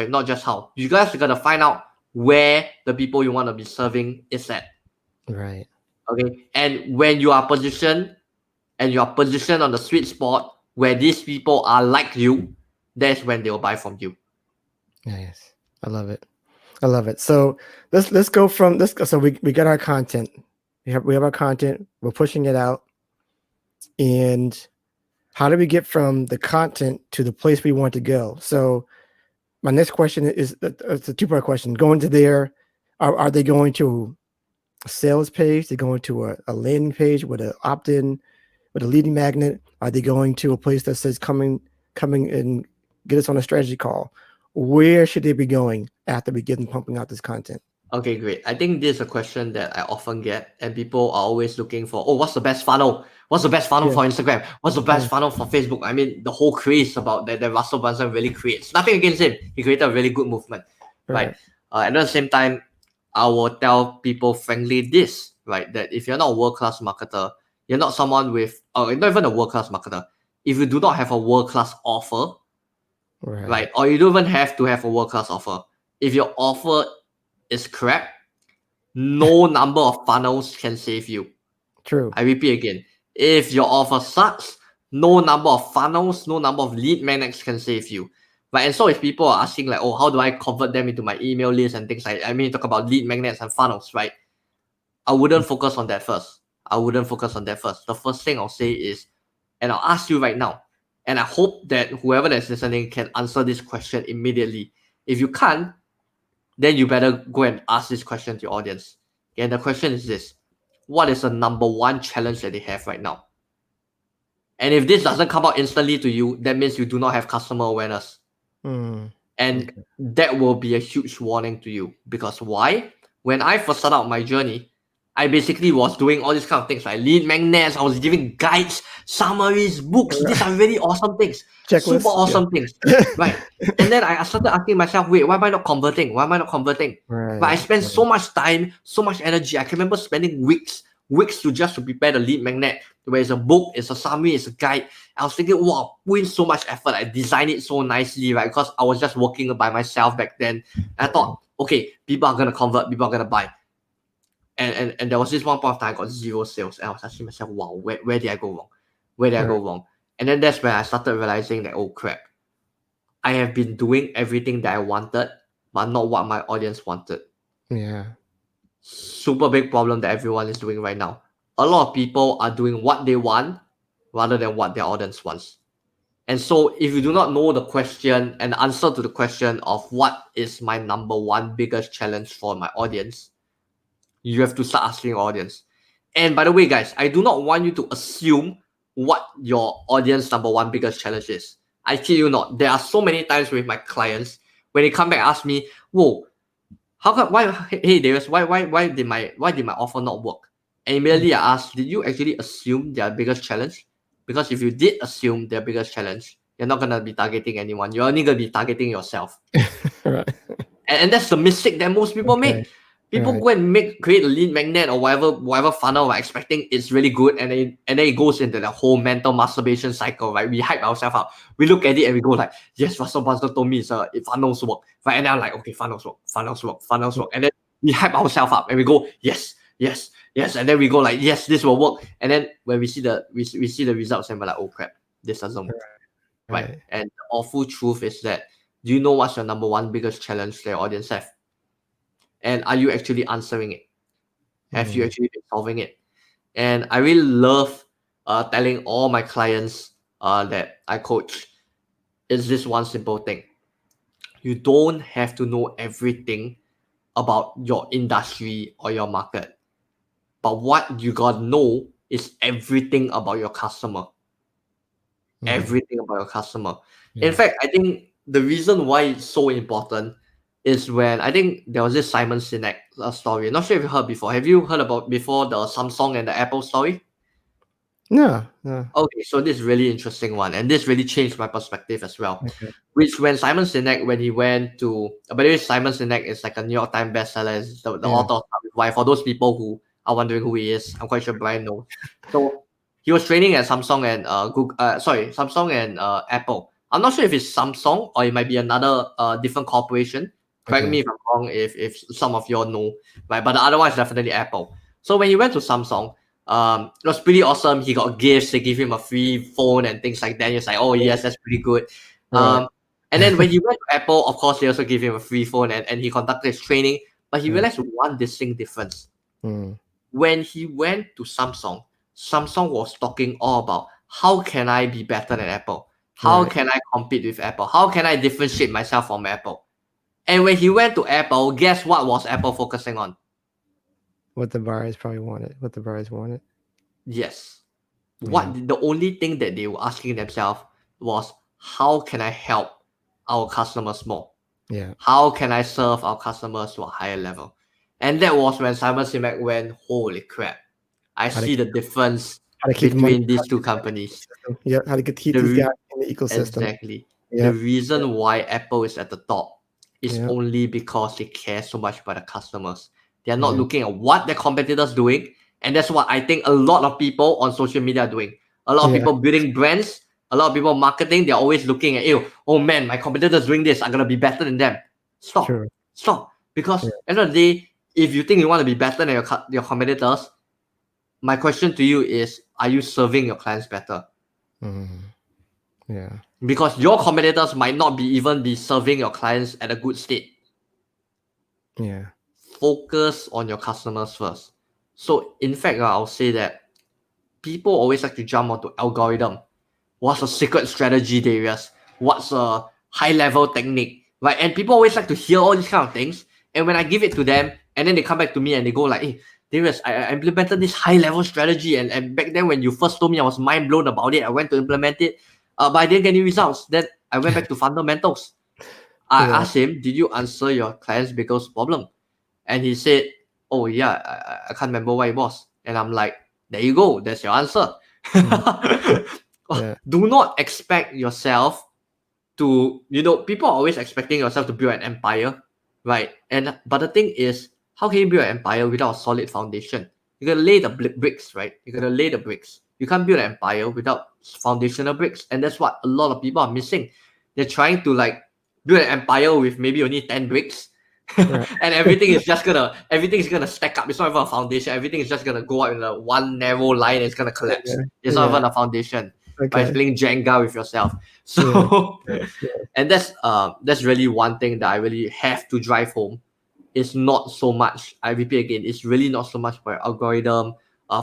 not just how. You guys are going to find out where the people you want to be serving is at. Right. Okay. And when you are positioned on the sweet spot where these people are like you, that's when they'll buy from you. Yes. I love it. So let's go from this. So we got our content. We have our content. We're pushing it out. And how do we get from the content to the place we want to go? So my next question is it's a two-part question. Going to there, are they going to a sales page? They're going to a landing page with an opt-in, with a leading magnet? Are they going to a place that says coming and get us on a strategy call? Where should they be going after we get them pumping out this content? Okay, great. I think this is a question that I often get, and people are always looking for, oh, what's the best funnel? What's the best funnel Yeah. for Instagram? What's the best Yeah. funnel for Facebook? I mean, the whole craze about that Russell Brunson really creates. Nothing against him. He created a really good movement, right? Right. And at the same time, I will tell people frankly this, right? That if you're not a world-class marketer, you're not someone with, or not even a world-class marketer, if you do not have a world-class offer, Right. right? Or you don't even have to have a world-class offer. If your offer is crap, no number of funnels can save you. True. I repeat again. If your offer sucks, no number of funnels, no number of lead magnets can save you. Right? And so if people are asking like, oh, how do I convert them into my email list and things like, I mean, talk about lead magnets and funnels, right? I wouldn't focus on that first. The first thing I'll say is, and I'll ask you right now, and I hope that whoever that's listening can answer this question immediately. If you can't, then you better go and ask this question to your audience. And the question is this: what is the number one challenge that they have right now? And if this doesn't come out instantly to you, that means you do not have customer awareness. Mm. And Okay. that will be a huge warning to you. Because why? When I first started out my journey, I basically was doing all these kind of things, like lead magnets, I was giving guides, summaries, books. These are really awesome things. Checklist. Super awesome things. Right. And then I started asking myself, wait, why am I not converting? Why am I not converting? Right. But I spent so much time, so much energy. I can remember spending weeks to prepare the lead magnet, where it's a book, it's a summary, it's a guide. I was thinking, wow, put in so much effort. I designed it so nicely, right? Because I was just working by myself back then. And I thought, okay, people are gonna convert, people are gonna buy. And there was this one point of time I got 0 sales. And I was asking myself, wow, where did I go wrong? Where did I go wrong? And then that's when I started realizing that, oh crap, I have been doing everything that I wanted, but not what my audience wanted. Yeah. Super big problem that everyone is doing right now. A lot of people are doing what they want rather than what their audience wants. And so if you do not know the question and the answer to the question of what is my number one biggest challenge for my audience, you have to start asking your audience. And by the way, guys, I do not want you to assume what your audience number one biggest challenge is. I kid you not. There are so many times with my clients when they come back and ask me, whoa, how come hey Darius, why did my offer not work? And immediately I asked, did you actually assume their biggest challenge? Because if you did assume their biggest challenge, you're not gonna be targeting anyone. You're only gonna be targeting yourself. Right. And that's the mistake that most people make. People go and create a lead magnet or whatever funnel, right, expecting it's really good, and then it goes into the whole mental masturbation cycle, right? We hype ourselves up. We look at it and we go like, yes, Russell Brunson told me funnels work, right? And then I'm like, okay, funnels work, and then we hype ourselves up and we go, yes, and then we go like, yes, this will work, and then when we see the results and we're like, oh crap, this doesn't work, right? And the awful truth is that, do you know what's your number one biggest challenge that your audience have? And are you actually answering it? Have you actually been solving it? And I really love telling all my clients that I coach is this one simple thing. You don't have to know everything about your industry or your market. But what you got to know is everything about your customer. Everything about your customer. In fact, I think the reason why it's so important is when I think there was this Simon Sinek story. Not sure if you heard before. Have you heard about before the Samsung and the Apple story? No. Okay, so this is really interesting one, and this really changed my perspective as well. Okay. Which when Simon Sinek, when he went to, by the way, Simon Sinek is like a New York Times bestseller, is the author of Why. For those people who are wondering who he is, I'm quite sure Brian knows. So he was training at Samsung and Samsung and Apple. I'm not sure if it's Samsung or it might be another different corporation. Correct me if I'm wrong, if some of you all know, right? But the other one is definitely Apple. So when he went to Samsung, it was pretty awesome. He got gifts. They give him a free phone and things like that. He was like, oh yes, that's pretty good. And then when he went to Apple, of course, they also gave him a free phone and he conducted his training. But he realized one distinct difference. When he went to Samsung, Samsung was talking all about how can I be better than Apple? How can I compete with Apple? How can I differentiate myself from Apple? And when he went to Apple, guess what was Apple focusing on? What the buyers probably wanted. What the buyers wanted. Yes. The only thing that they were asking themselves was, how can I help our customers more? Yeah. How can I serve our customers to a higher level? And that was when Simon Sinek went, holy crap, I How to see the difference how to keep them on between these two companies. system. Yeah, how to keep The these guys re- in the ecosystem. exactly. The Yeah, reason why Apple is at the top is yeah, only because they care so much about the customers. They are not yeah, looking at what their competitors doing, and that's what I think a lot of people on social media are doing. A lot of yeah. people building brands, a lot of people marketing. They're always looking at, oh man, my competitors doing this. I'm gonna be better than them. Stop, True. stop. Because Yeah. at the end of the day, if you think you want to be better than your competitors, my question to you is: are you serving your clients better? Mhm. Yeah. Because your competitors might not be even be serving your clients at a good state. Yeah. Focus on your customers first. So in fact, I'll say that people always like to jump onto algorithm. What's a secret strategy, Darius? What's a high level technique? Right? And people always like to hear all these kind of things. And when I give it to them, and then they come back to me and they go like, hey, Darius, I implemented this high level strategy. And back then when you first told me, I was mind blown about it. I went to implement it, but I didn't get any results. Then I went back to fundamentals. I Yeah. asked him, did you answer your client's biggest problem? And he said, oh yeah, I can't remember what it was. And I'm like, there you go, that's your answer. Yeah. Do not expect yourself to, people are always expecting yourself to build an empire, right? But the thing is, how can you build an empire without a solid foundation? You gotta lay the bricks, right? You gotta lay the bricks. You can't build an empire without foundational bricks, and that's what a lot of people are missing. They're trying to like build an empire with maybe only 10 bricks. Right. And everything is gonna stack up. It's not even a foundation. Everything is just gonna go up in a one narrow line. It's gonna collapse. Yeah. It's not Yeah. even a foundation. But it's Okay. playing Jenga with yourself. So, Yeah. and that's really one thing that I really have to drive home. It's not so much. I repeat again. It's really not so much about algorithm,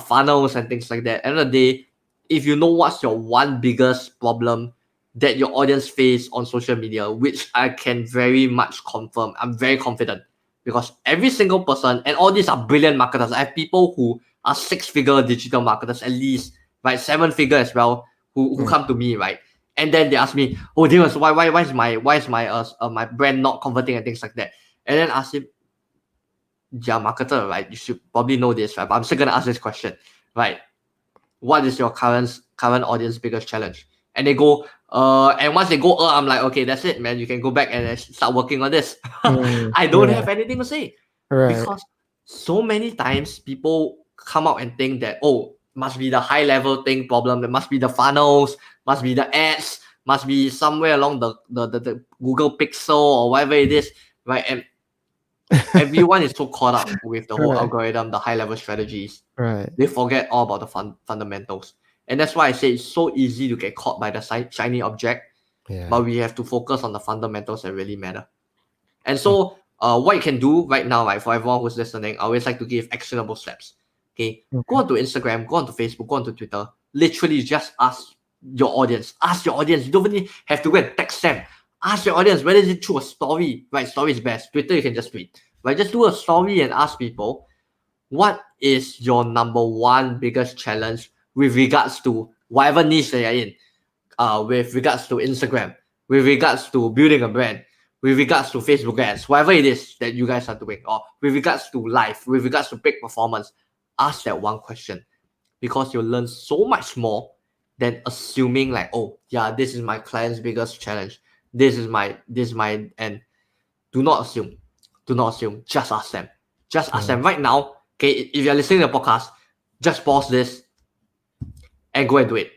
funnels, and things like that. At the end of the day, if you know what's your one biggest problem that your audience face on social media, which I can very much confirm, I'm very confident because every single person, and all these are brilliant marketers. I have people who are six-figure digital marketers, at least, right, seven-figure as well, who come to me, right, and then they ask me, oh, Darius, why is my brand not converting and things like that, and then ask him, yeah, marketer, right? You should probably know this, right? But I'm still gonna ask this question, right? What is your current audience biggest challenge? And they go, and once they go, I'm like, okay, that's it, man. You can go back and start working on this. I don't Yeah. have anything to say Right. because so many times people come out and think that, oh, must be the high level thing problem. There must be the funnels, must be the ads, must be somewhere along the Google Pixel or whatever it is, right? And everyone is so caught up with the whole Right. algorithm, the high level strategies. Right. They forget all about the fundamentals. And that's why I say it's so easy to get caught by the shiny object, Yeah. but we have to focus on the fundamentals that really matter. And so, what you can do right now, right, for everyone who's listening, I always like to give actionable steps. Okay, go onto Instagram, go onto Facebook, go onto Twitter. Literally, just ask your audience. Ask your audience. You don't even have to go and text them. Ask your audience whether is it through a story. Right, story is best. Twitter, you can just tweet. Right, just do a story and ask people, what is your number one biggest challenge with regards to whatever niche that you're in, with regards to Instagram, with regards to building a brand, with regards to Facebook ads, whatever it is that you guys are doing, or with regards to life, with regards to peak performance, ask that one question because you'll learn so much more than assuming like, oh yeah, this is my client's biggest challenge. This is my, and do not assume. Do not assume. Just ask them. Just ask them right now. Okay, if you're listening to the podcast, just pause this and go and do it.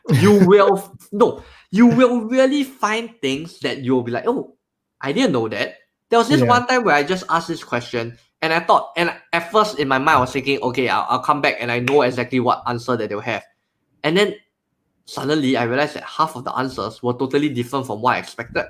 You will really find things that you'll be like, oh, I didn't know that. There was this one time where I just asked this question and I thought, and at first in my mind I was thinking, okay, I'll come back and I know exactly what answer that they'll have. And then suddenly I realized that half of the answers were totally different from what I expected.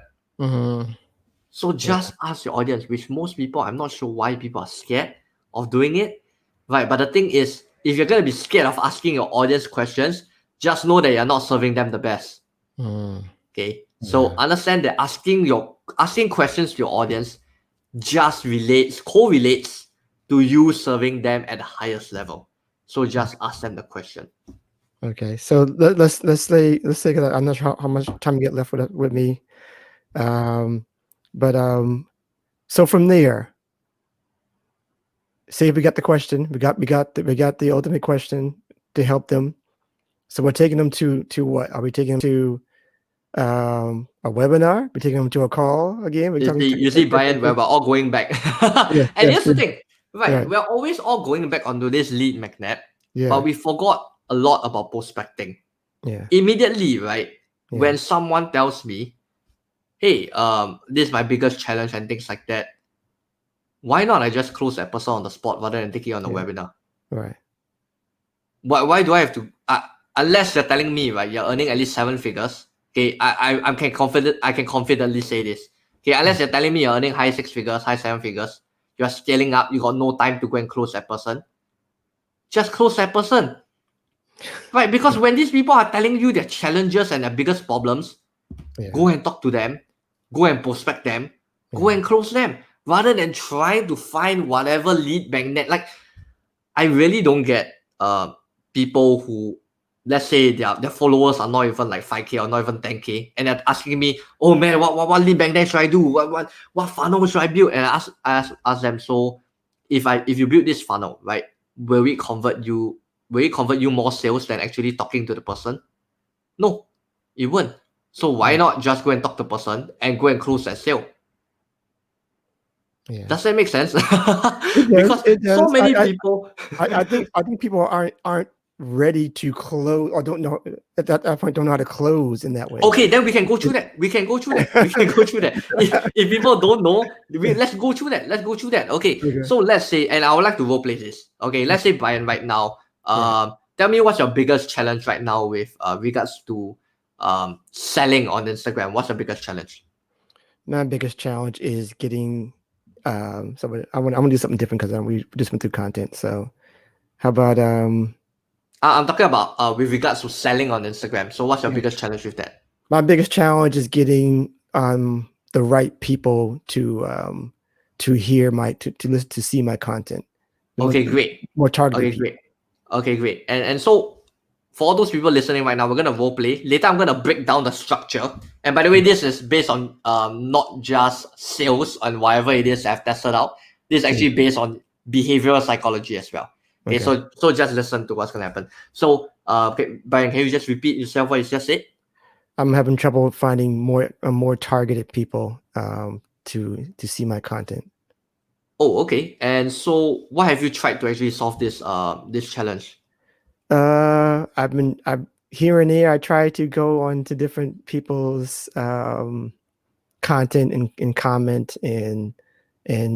So just ask your audience, which most people, I'm not sure why people are scared of doing it, right? But the thing is, if you're going to be scared of asking your audience questions, just know that you're not serving them the best. Okay, so understand that asking questions to your audience just correlates to you serving them at the highest level. So just ask them the question. Okay, so let's say that I'm not sure how much time you get left with me, but so from there, say we got the question, we got the ultimate question to help them. So we're taking them to what? Are we taking them to a webinar? We're taking them to a call again? You see, Brian, we're all going back. Yeah, And yeah, here's the thing, right? right. We're always all going back onto this lead magnet, Yeah, but we forgot a lot about prospecting. yeah, Immediately, right? yeah. When someone tells me, hey, this is my biggest challenge and things like that, why not I just close that person on the spot rather than take it on the Yeah. webinar? Right. Why do I have to? Unless you're telling me, right, you're earning at least 7 figures. Okay, I can confidently say this. Okay, unless you're telling me you're earning high 6 figures, high 7 figures, you're scaling up, you got no time to go and close that person. Just close that person. Right, because when these people are telling you their challenges and their biggest problems, go and talk to them, go and prospect them, go and close them, rather than trying to find whatever lead magnet. Like, I really don't get people who, let's say their followers are not even like 5K or not even 10K, and they're asking me, oh man, what lead magnet should I do? What funnel should I build? And I ask them, so if you build this funnel, right, will it convert you more sales than actually talking to the person? No, it won't. So why not just go and talk to the person and go and close that sale? Yeah. Does that make sense? Because it does. So many people. I think people aren't ready to close, or don't know at that point, don't know how to close in that way. Okay, then we can go through that. If people don't know, let's go through that. Okay, so let's say, and I would like to role play this. Okay, let's say, Brian, right now, tell me what's your biggest challenge right now with regards to selling on Instagram. What's your biggest challenge? My biggest challenge is getting so I want to do something different because we just went through content. So how about I'm talking about with regards to selling on Instagram. So what's your biggest challenge with that? My biggest challenge is getting the right people to hear to listen, to see my content. Okay, great. More targeted. Okay, great. And so for all those people listening right now, we're gonna role play. Later, I'm gonna break down the structure. And by the way, this is based on not just sales and whatever it is I've tested out. This is actually based on behavioral psychology as well. Okay, so just listen to what's gonna happen. So, Brian, can you just repeat yourself what you just said? I'm having trouble finding more targeted people to see my content. Oh, okay. And so, what have you tried to actually solve this challenge? I've here and there. I try to go on to different people's content and comment and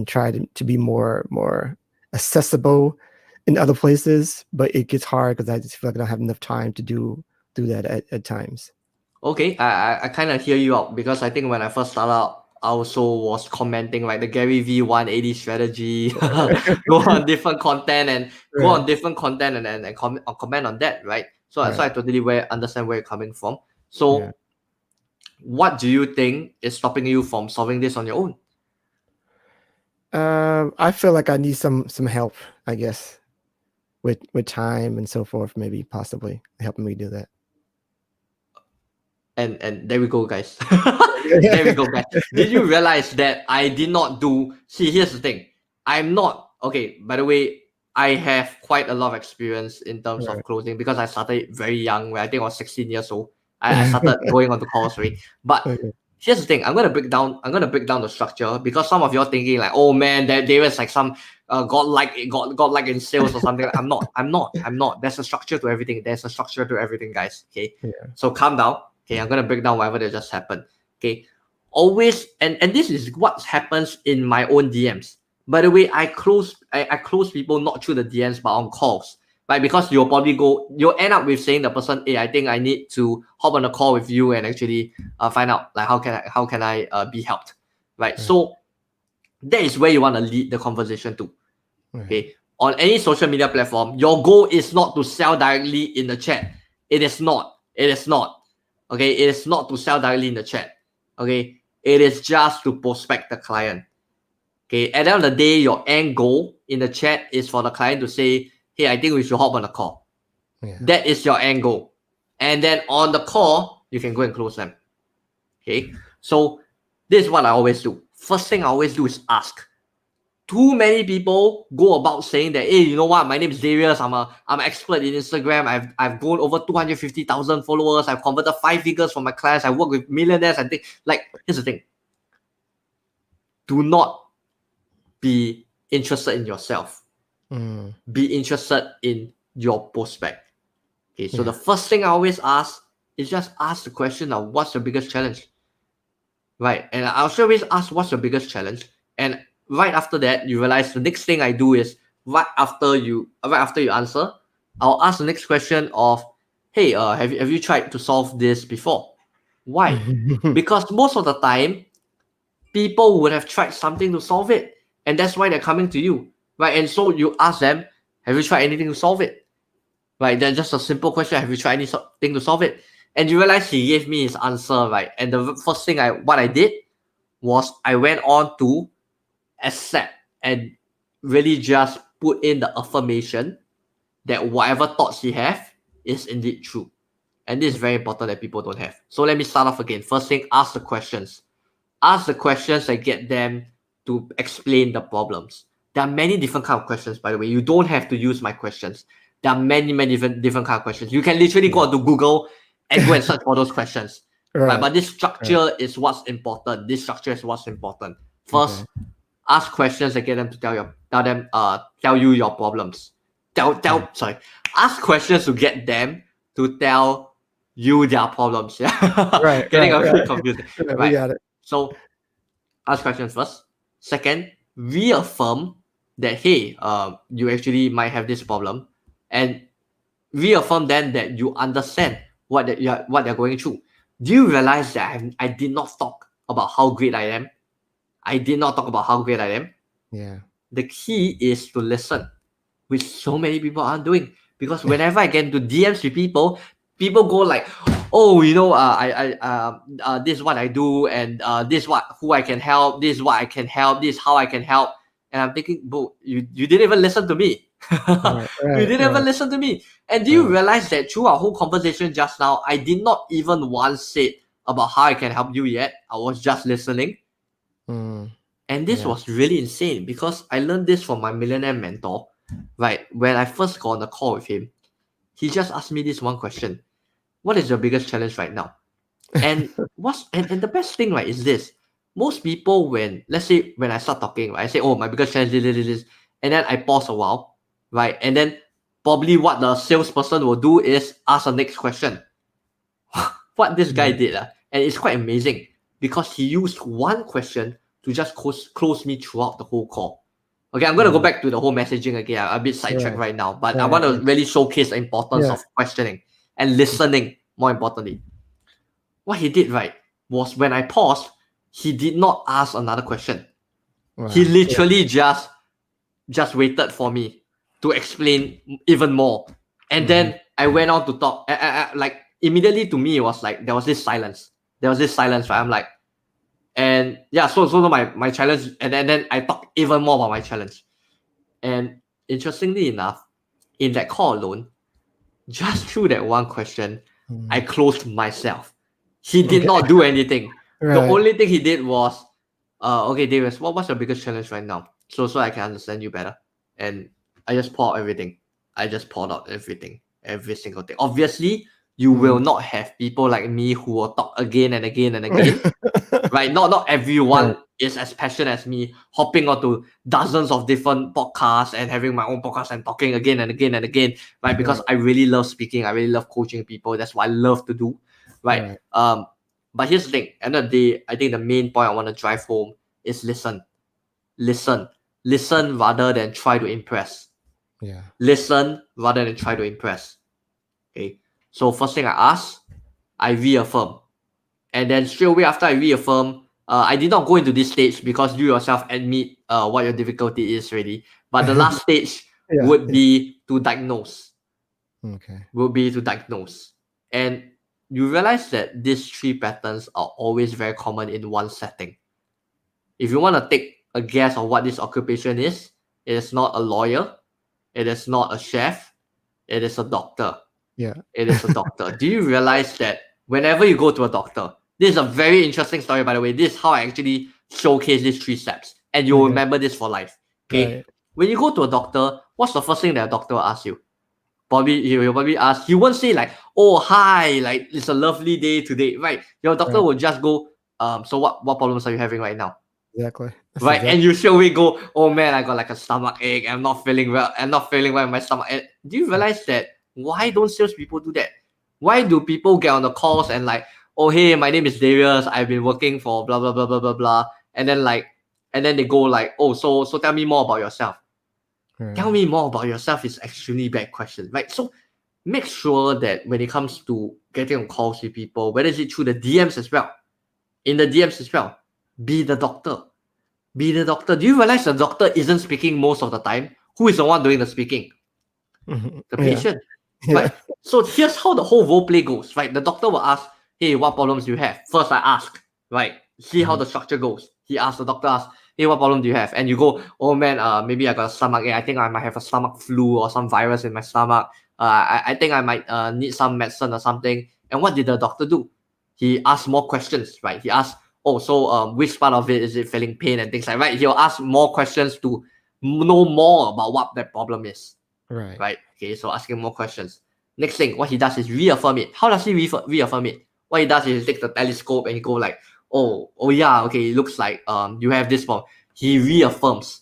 try to be more accessible in other places, but it gets hard because I just feel like I don't have enough time to do that at times. Okay, I kind of hear you out, because I think when I first started out, I also was commenting like the Gary V 180 strategy, go on different content and comment on that, right? So I totally understand where you're coming from. So what do you think is stopping you from solving this on your own? I feel like I need some help, I guess, with time and so forth, maybe possibly helping me do that. And there we go, guys. There we go, guys. Did you realize that I did not do? See, here's the thing. I'm not okay. By the way, I have quite a lot of experience in terms of closing, because I started very young. When I think I was 16 years old, I started going on the calls, right? But here's the thing. I'm gonna break down the structure, because some of you are thinking like, oh man, there is like some godlike in sales or something. I'm not. There's a structure to everything. Guys. Okay. So calm down. Okay, I'm gonna break down whatever that just happened. Okay, always, and this is what happens in my own DMs. By the way, I close people not through the DMs but on calls, right? Because you'll end up with saying the person, hey, I think I need to hop on a call with you and actually find out like how can I be helped, right? So that is where you want to lead the conversation to. Okay, on any social media platform, your goal is not to sell directly in the chat. It is not. Okay, it is not to sell directly in the chat. Okay, it is just to prospect the client. Okay, at the end of the day, your end goal in the chat is for the client to say, hey, I think we should hop on a call. That is your end goal. And then on the call, you can go and close them. Okay, so this is what I always do. First thing I always do is ask. too many people go about saying that, hey, you know what? My name is Darius. I'm an expert in Instagram. I've grown over 250,000 followers. I've converted 5 figures from my class. I work with millionaires. I think, like, here's the thing. Do not be interested in yourself. Be interested in your prospect. Okay, so the first thing I always ask is just ask the question of what's your biggest challenge? Right. And I also always ask what's your biggest challenge. And right after that, you realize the next thing I do is right after you answer, I'll ask the next question of, hey, have you tried to solve this before? Why? Because most of the time, people would have tried something to solve it, and that's why they're coming to you, right? And so you ask them, have you tried anything to solve it? Right? That's just a simple question. Have you tried anything to solve it? And you realize he gave me his answer, right? And the first thing I did was I went on to accept and really just put in the affirmation that whatever thoughts he have is indeed true. And this is very important that people don't have. So let me start off again. First thing, ask the questions. Ask the questions that get them to explain the problems. There are many different kind of questions, by the way. You don't have to use my questions. There are many different kind of questions. You can literally go to Google and go and search for those questions. Right. But this structure is what's important. This structure is what's important. First, ask questions that get them to tell you your problems. Ask questions to get them to tell you their problems. Yeah. Getting a bit confused. Right. We got it. So ask questions first. Second, reaffirm that, hey, you actually might have this problem, and reaffirm then that you understand what they're going through. Do you realize that I did not talk about how great I am? I did not talk about how great I am. Yeah. The key is to listen, which so many people aren't doing. Because whenever I get into DMs with people go like, oh, you know, this is what I do, and this is who I can help, this is what I can help, this is how I can help. And I'm thinking, bro, you didn't even listen to me. You didn't even listen to me. And do you realize that through our whole conversation just now, I did not even once say about how I can help you yet. I was just listening. And this was really insane, because I learned this from my millionaire mentor, right? When I first got on the call with him, he just asked me this one question. What is your biggest challenge right now? And and the best thing, right, is this. Most people, let's say when I start talking, right, I say, oh, my biggest challenge is, and then I pause a while, right? And then probably what the salesperson will do is ask the next question. What this guy did, and it's quite amazing, because he used one question to just close me throughout the whole call. Okay, I'm going to go back to the whole messaging again. I'm a bit sidetracked right now, but I want to really showcase the importance of questioning and listening, more importantly. What he did, right, was when I paused, he did not ask another question. Wow. He literally just waited for me to explain even more. And then I went on to talk. Like, immediately to me, it was like, there was this silence. Right? I'm like, and yeah, so my challenge, and then I talked even more about my challenge. And interestingly enough, in that call alone, just through that one question, I closed myself. He did not do anything. The only thing he did was, okay, Darius, what's your biggest challenge right now? So I can understand you better. And I just poured everything. I just poured out everything, every single thing. Obviously, you will not have people like me who will talk again and again and again. Right? Not everyone is as passionate as me, hopping onto dozens of different podcasts and having my own podcast and talking again and again and again. Right? Because I really love speaking. I really love coaching people. That's what I love to do. Right? But here's the thing. At the end of the day, I think the main point I want to drive home is listen. Listen rather than try to impress. Listen rather than try to impress. Okay. So first thing I ask, I reaffirm. And then straight away after I reaffirm, I did not go into this stage because you yourself admit what your difficulty is already. But the last stage would be to diagnose. Would be to diagnose. And you realize that these 3 patterns are always very common in one setting. If you want to take a guess of what this occupation is, it is not a lawyer, it is not a chef, it is a doctor. It is a doctor. Do you realize that whenever you go to a doctor, this is a very interesting story, by the way. This is how I actually showcase these 3 steps. And you'll remember this for life. Okay, Right. when you go to a doctor, what's the first thing that a doctor will ask you? Probably he will probably ask. He won't say like, "Oh hi, like it's a lovely day today," right? Your doctor Right. will just go, So what problems are you having right now? Exactly. That's Right, and exactly you straight away go, "Oh man, I got like a stomach ache. I'm not feeling well. I'm not feeling well in my stomach." And do you realize that? Why don't salespeople do that? Why do people get on the calls and like, "Oh hey, my name is Darius. I've been working for blah blah blah blah blah blah," and then like, and then they go like, "Oh, so tell me more about yourself." Tell right. me more about yourself is extremely bad question, right? So make sure that when it comes to getting on calls with people, whether it's through the DMs as well, in the DMs as well, be the doctor. Be the doctor. Do you realize the doctor isn't speaking most of the time? Who is the one doing the speaking? The Yeah. patient, Yeah. right? So here's how the whole role play goes, right? The doctor will ask, "Hey, what problems do you have?" First, I ask, right? See how the structure goes. He asks, the doctor asks, "Hey, what problem do you have?" And you go, "Oh man, maybe I got a stomach ache. I think I might have a stomach flu or some virus in my stomach. I think I might need some medicine or something." And what did the doctor do? He asked more questions, right? He asked, "Oh, so which part of it is it feeling pain and things like that?" Right? He'll ask more questions to know more about what that problem is. Right. Right? Okay, so asking more questions. Next thing, what he does is reaffirm it. How does he reaffirm it? What he does is he takes the telescope and he go like, oh yeah, okay, it looks like you have this problem. He reaffirms.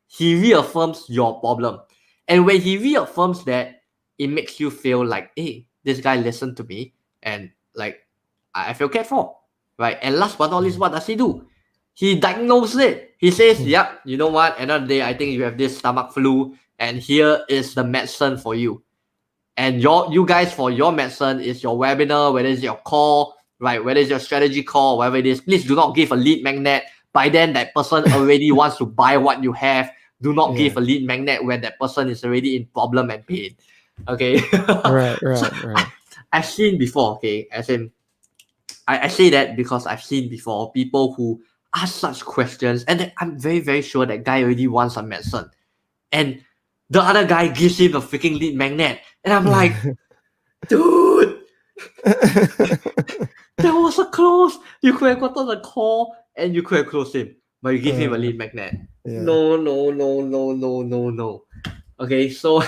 He reaffirms your problem. And when he reaffirms that, it makes you feel like, hey, this guy listened to me and like I feel cared for. Right? And last but not least, what does he do? He diagnoses it. He says, yep, you know what? Another day, I think you have this stomach flu, and here is the medicine for you. And you guys, for your medicine is your webinar, whether it's your call, right? Whether it's your strategy call, whatever it is, please do not give a lead magnet. By then, that person already wants to buy what you have. Do not give a lead magnet when that person is already in problem and pain. Okay. Right. So Right. I've seen before, okay? As in, I say that because I've seen before people who ask such questions, and then I'm very, very sure that guy already wants some medicine. And the other guy gives him a freaking lead magnet. And I'm like, dude, that was a close. You could have gotten a call and you could have closed him, but you give him a lead magnet. Yeah. No, no, no, no, no, no, no. Okay, so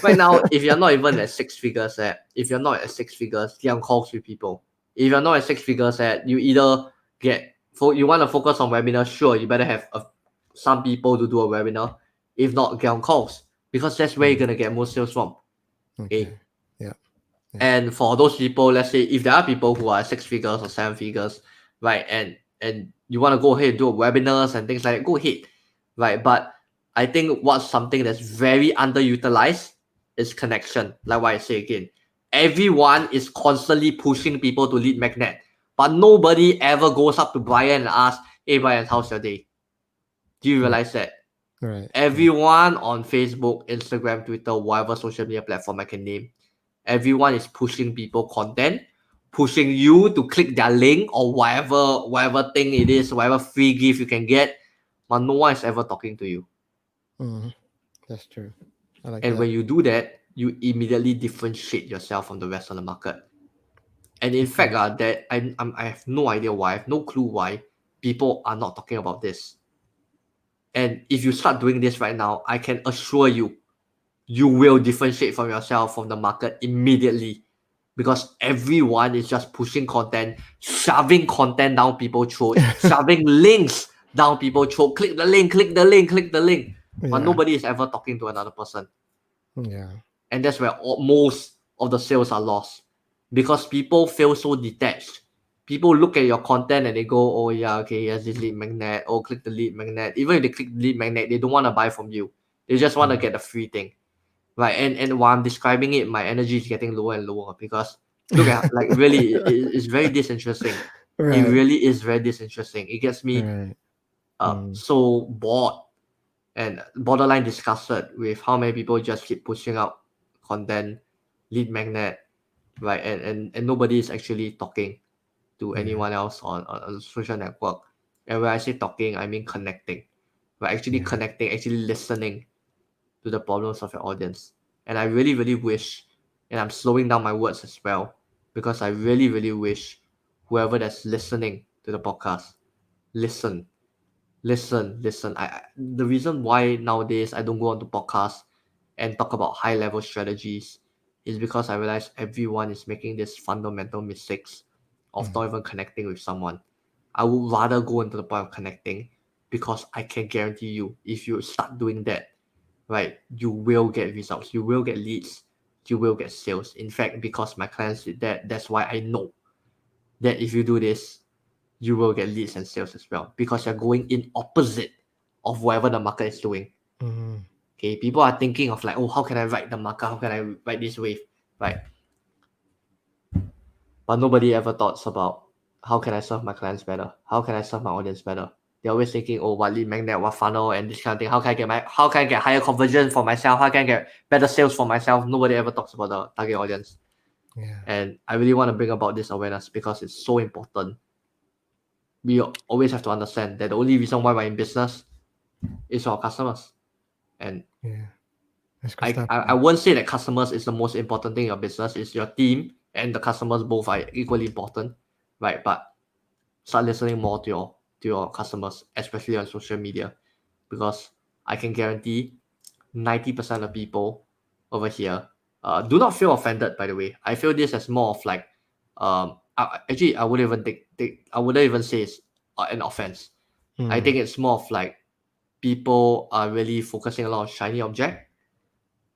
right now, if you're not even at six figures if you're not at six figures, get on calls with people. If you're not at six figures you either you want to focus on webinars, sure, you better have some people to do a webinar. If not, get on calls, because that's where you're gonna get most sales from. Okay. Yeah. And for those people, let's say if there are people who are six figures or seven figures, right, and you want to go ahead and do webinars and things like that, go ahead, right? But I think what's something that's very underutilized is connection. Like what I say again, everyone is constantly pushing people to lead magnet, but nobody ever goes up to Brian and asks, "Hey Brian, how's your day?" Do you realize that? Right. Everyone on Facebook, Instagram, Twitter, whatever social media platform I can name, everyone is pushing people content, pushing you to click their link or whatever thing it is, whatever free gift you can get, but no one is ever talking to you. That's true. I like And that. when you do that, you immediately differentiate yourself from the rest of the market. And in fact, that I have no idea why, I have no clue why people are not talking about this. And if you start doing this right now, I can assure you, you will differentiate from yourself from the market immediately, because everyone is just pushing content, shoving content down people's throat, shoving links down people's throat. Click the link, click the link, click the link. But nobody is ever talking to another person. Yeah. And that's where most of the sales are lost, because people feel so detached. People look at your content and they go, "Oh yeah, okay, here's this lead magnet. Oh, click the lead magnet." Even if they click the lead magnet, they don't want to buy from you. They just want to get the free thing. Right, and while I'm describing it, my energy is getting lower and lower, because look at like really it's very disinteresting. It Right. really is very disinteresting. It gets me Right. so bored and borderline disgusted with how many people just keep pushing out content, lead magnet, right, and nobody is actually talking to anyone else on a social network. And when I say talking, I mean connecting. Right, actually connecting, actually listening to the problems of your audience. And I really, really wish, and I'm slowing down my words as well, because I really, really wish whoever that's listening to the podcast, listen. Listen. The reason why nowadays I don't go on to podcasts and talk about high level strategies is because I realize everyone is making these fundamental mistakes of not even connecting with someone. I would rather go into the point of connecting, because I can guarantee you, if you start doing that, right, you will get results, you will get leads, you will get sales. In fact, because my clients did that, that's why I know that if you do this, you will get leads and sales as well, because you're going in opposite of whatever the market is doing. Okay, people are thinking of like, oh, how can I ride the market? How can I ride this wave? Right. But nobody ever thoughts about how can I serve my clients better? How can I serve my audience better? They're always thinking, oh, what lead magnet, what funnel, and this kind of thing. How can I get higher conversion for myself? How can I get better sales for myself? Nobody ever talks about the target audience. Yeah. And I really want to bring about this awareness because it's so important. We always have to understand that the only reason why we're in business is for our customers. And Yeah. That's good I stuff. won't say that customers is the most important thing in your business. It's your team and the customers, both are equally important, right? But start listening more to your customers, especially on social media, because I can guarantee 90% of people over here do not feel offended. By the way, I feel this as more of like actually I wouldn't even I wouldn't even say it's an offense. I think it's more of like people are really focusing a lot on shiny object.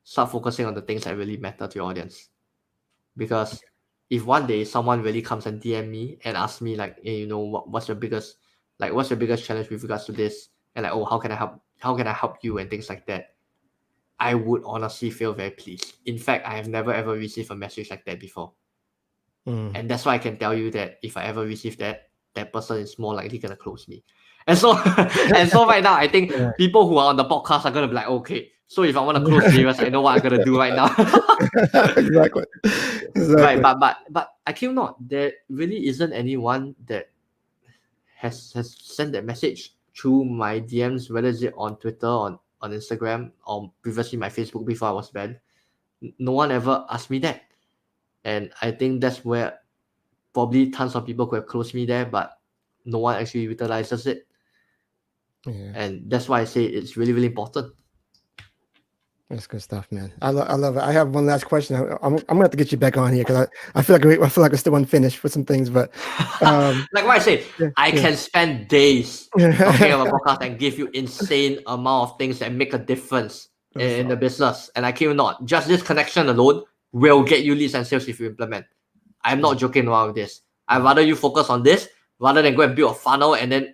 Start focusing on the things that really matter to your audience. Because if one day someone really comes and DM me and asks me like, hey, what's your biggest challenge with regards to this, and like, oh, how can I help you and things like that, I would honestly feel very pleased. In fact, I have never ever received a message like that before. And that's why I can tell you that if I ever receive that person is more likely gonna close me. And so right now, I think people who are on the podcast are gonna be like, okay, so if I want to close Darius, I know what I'm gonna do right now. Exactly. Right, but I kid not, there really isn't anyone that has sent that message through my DMs, whether it's on Twitter, on Instagram, or previously my Facebook before I was banned. No one ever asked me that. And I think that's where probably tons of people could have closed me there, but no one actually utilizes it. Yeah. And that's why I say it's really, really important. That's good stuff, man. I love it. I have one last question. I'm gonna have to get you back on here because I feel like we're still unfinished with some things, but like what I said, I can spend days talking about podcast and give you insane amount of things that make a difference in the business. And I kid you not, just this connection alone will get you leads and sales if you implement. I'm not joking around with this. I'd rather you focus on this rather than go and build a funnel and then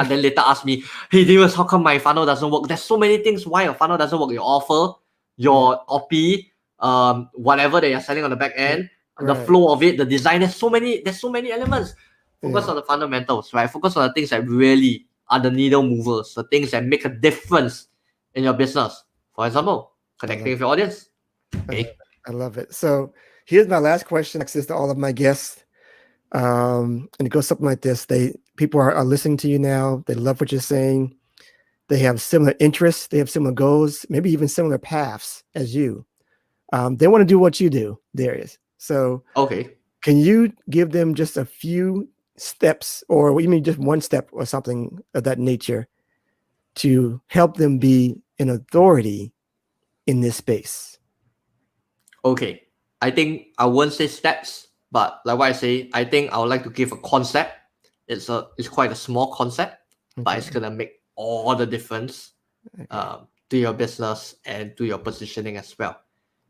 then later ask me, hey Darius, how come my funnel doesn't work? There's so many things why your funnel doesn't work. Your offer, your copy, whatever that you're selling on the back end, the flow of it, the design. There's so many elements. Focus on the fundamentals, right? Focus on the things that really are the needle movers, the things that make a difference in your business. For example, connecting with your audience. Okay. I love it. So here's my last question. Access to all of my guests. And it goes something like this. People are listening to you now. They love what you're saying. They have similar interests. They have similar goals, maybe even similar paths as you. They want to do what you do, Darius. So can you give them just a few steps, or even just one step or something of that nature, to help them be an authority in this space? Okay. I think I won't say steps, but like what I say, I think I would like to give a concept. It's quite a small concept, but it's gonna make all the difference to your business and to your positioning as well.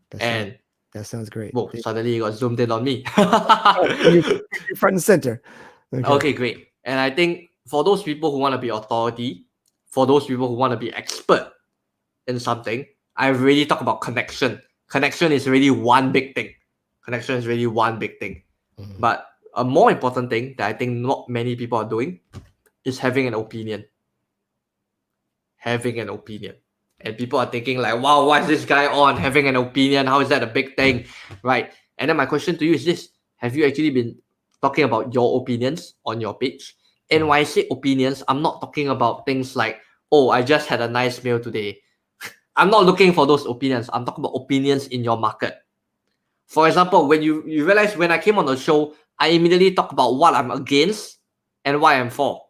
That sounds great. Whoa, suddenly you got zoomed in on me. You're front and center. Okay, great. And I think for those people who want to be authority, for those people who want to be expert in something, I really talk about connection. Connection is really one big thing. But a more important thing that I think not many people are doing is having an opinion. And people are thinking like, wow, why is this guy on having an opinion? How is that a big thing? Right? And then my question to you is this. Have you actually been talking about your opinions on your page? And when I say opinions, I'm not talking about things like, oh, I just had a nice meal today. I'm not looking for those opinions. I'm talking about opinions in your market. For example, when you realize when I came on the show, I immediately talk about what I'm against and what I'm for.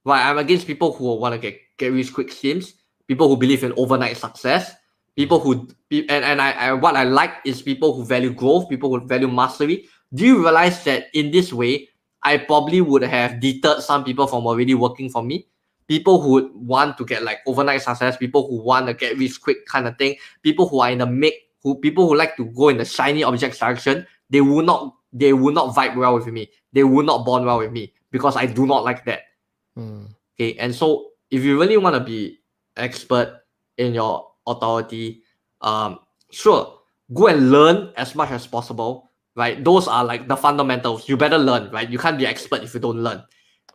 right? I'm against people who want to get rich quick schemes, people who believe in overnight success, people who and I what I like is people who value growth, people who value mastery. Do you realize that in this way, I probably would have deterred some people from already working for me? People who would want to get like overnight success, people who want to get rich quick kind of thing, people who are in the people who like to go in the shiny objects direction, they will not vibe well with me. They will not bond well with me because I do not like that. Okay, and so if you really want to be expert in your authority, sure, go and learn as much as possible, right? Those are like the fundamentals. You better learn, right? You can't be expert if you don't learn,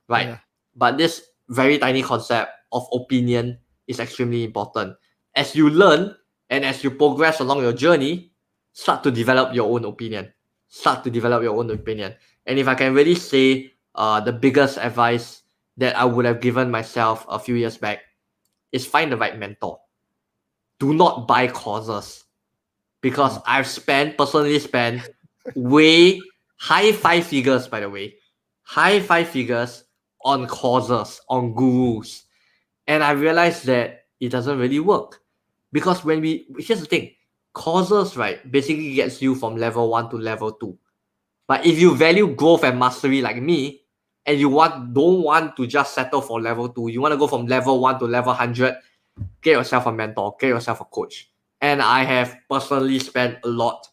right? Yeah. But this very tiny concept of opinion is extremely important. As you learn and as you progress along your journey, start to develop your own opinion. And if I can really say the biggest advice that I would have given myself a few years back is find the right mentor. Do not buy courses, because I've personally spent way high five figures, by the way, on courses, on gurus. And I realized that it doesn't really work, because here's the thing, courses, right, basically gets you from level 1 to level 2. But if you value growth and mastery like me, and you don't want to just settle for level 2, you want to go from level 1 to level 100, get yourself a mentor, get yourself a coach. And I have personally spent a lot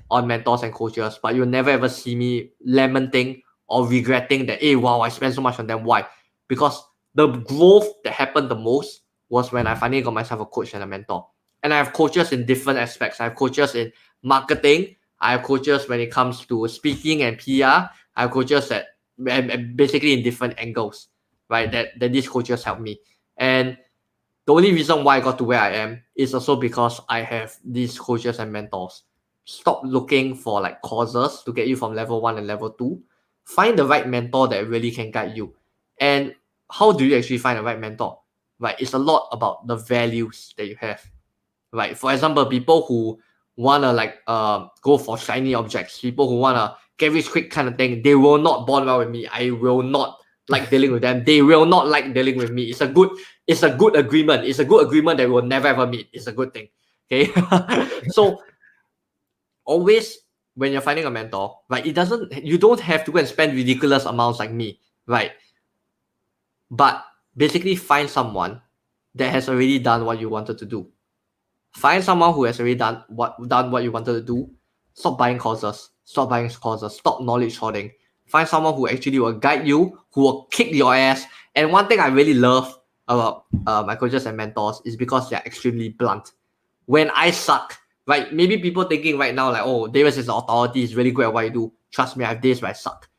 on mentors and coaches, but you'll never ever see me lamenting or regretting that, hey, wow, I spent so much on them. Why? Because the growth that happened the most was when I finally got myself a coach and a mentor. And I have coaches in different aspects. I have coaches in marketing. I have coaches when it comes to speaking and PR. I have coaches that basically in different angles, right? That these coaches help me. And the only reason why I got to where I am is also because I have these coaches and mentors. Stop looking for like courses to get you from level 1 and level 2. Find the right mentor that really can guide you. And how do you actually find the right mentor? Right? It's a lot about the values that you have. Right? For example, people who wanna like go for shiny objects, people who wanna get rich quick kind of thing, they will not bond well with me. I will not like dealing with them. They will not like dealing with me. It's a good agreement. It's a good agreement that we will never ever meet. It's a good thing. Okay. So always when you're finding a mentor, right, you don't have to go and spend ridiculous amounts like me, right? But basically find someone that has already done what you wanted to do. Find someone who has already done what you wanted to do. Stop buying courses. Stop knowledge hoarding. Find someone who actually will guide you, who will kick your ass. And one thing I really love about my coaches and mentors is because they're extremely blunt. When I suck, right? Maybe people thinking right now like, oh, Darius is the authority, he's really good at what you do. Trust me, I have days where I suck,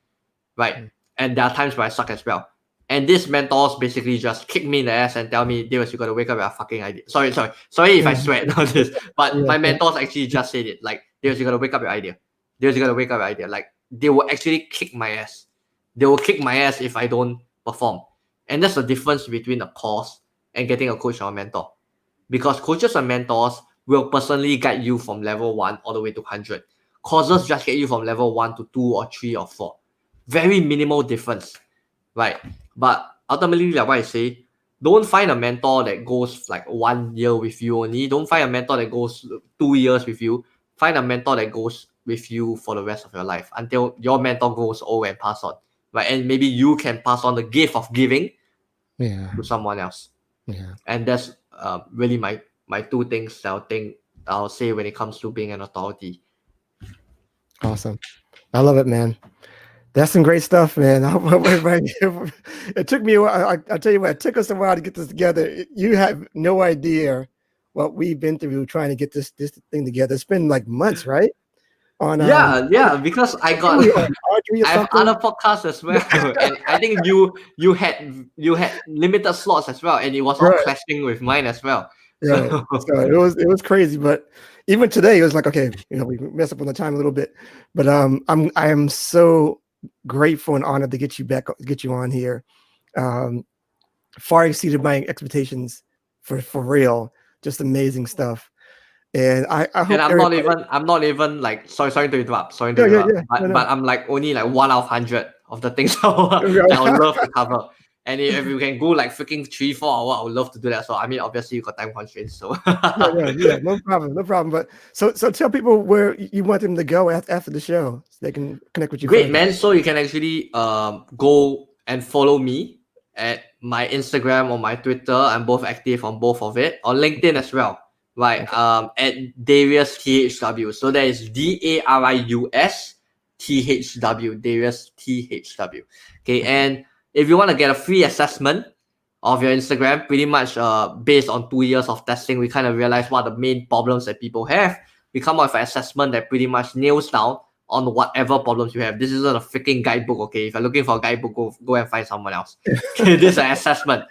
right? And there are times where I suck as well. And these mentors basically just kick me in the ass and tell me, Darius, you got to wake up with a fucking idea. Sorry if I sweat on this, but my mentors actually just said it, like, Darius, you got to wake up your idea. Like, they will actually kick my ass. They will kick my ass if I don't perform. And that's the difference between a course and getting a coach or a mentor. Because coaches and mentors will personally guide you from level 1 all the way to 100. Courses just get you from level 1 to 2 or 3 or 4. Very minimal difference, right? But ultimately, like what I say, don't find a mentor that goes like 1 year with you only. Don't find a mentor that goes 2 years with you. Find a mentor that goes with you for the rest of your life until your mentor grows old and pass on, right? And maybe you can pass on the gift of giving to someone else. Yeah. And that's really my two things that I'll say when it comes to being an authority. Awesome. I love it, man. That's some great stuff, man. It took me a while. I tell you what, it took us a while to get this together. You have no idea what we've been through trying to get this thing together. It's been like months, right? Because I have other podcasts as well, and I think you had limited slots as well, and it was all clashing with mine as well. Yeah, so it was crazy, but even today it was like, okay, we messed up on the time a little bit, but I am so grateful and honored to get you on here. Far exceeded my expectations for real. Just amazing stuff. And I hope, and I'm not even like sorry to interrupt. But I'm like only like 1 out of 100 of the things I would love to cover. And if you can go like freaking 3-4 hours, I would love to do that. So I mean, obviously you got time constraints. So yeah, no problem. But so tell people where you want them to go after the show so they can connect with you. Great, further. man. So you can actually go and follow me at my Instagram or my Twitter. I'm both active on both of it. On LinkedIn as well. Right. At Darius THW. So that is Darius THW. Darius THW. Okay. And if you want to get a free assessment of your Instagram, pretty much based on 2 years of testing, we kind of realized what are the main problems that people have. We come up with an assessment that pretty much nails down on whatever problems you have. This isn't a freaking guidebook, okay? If you're looking for a guidebook, go and find someone else. This is an assessment.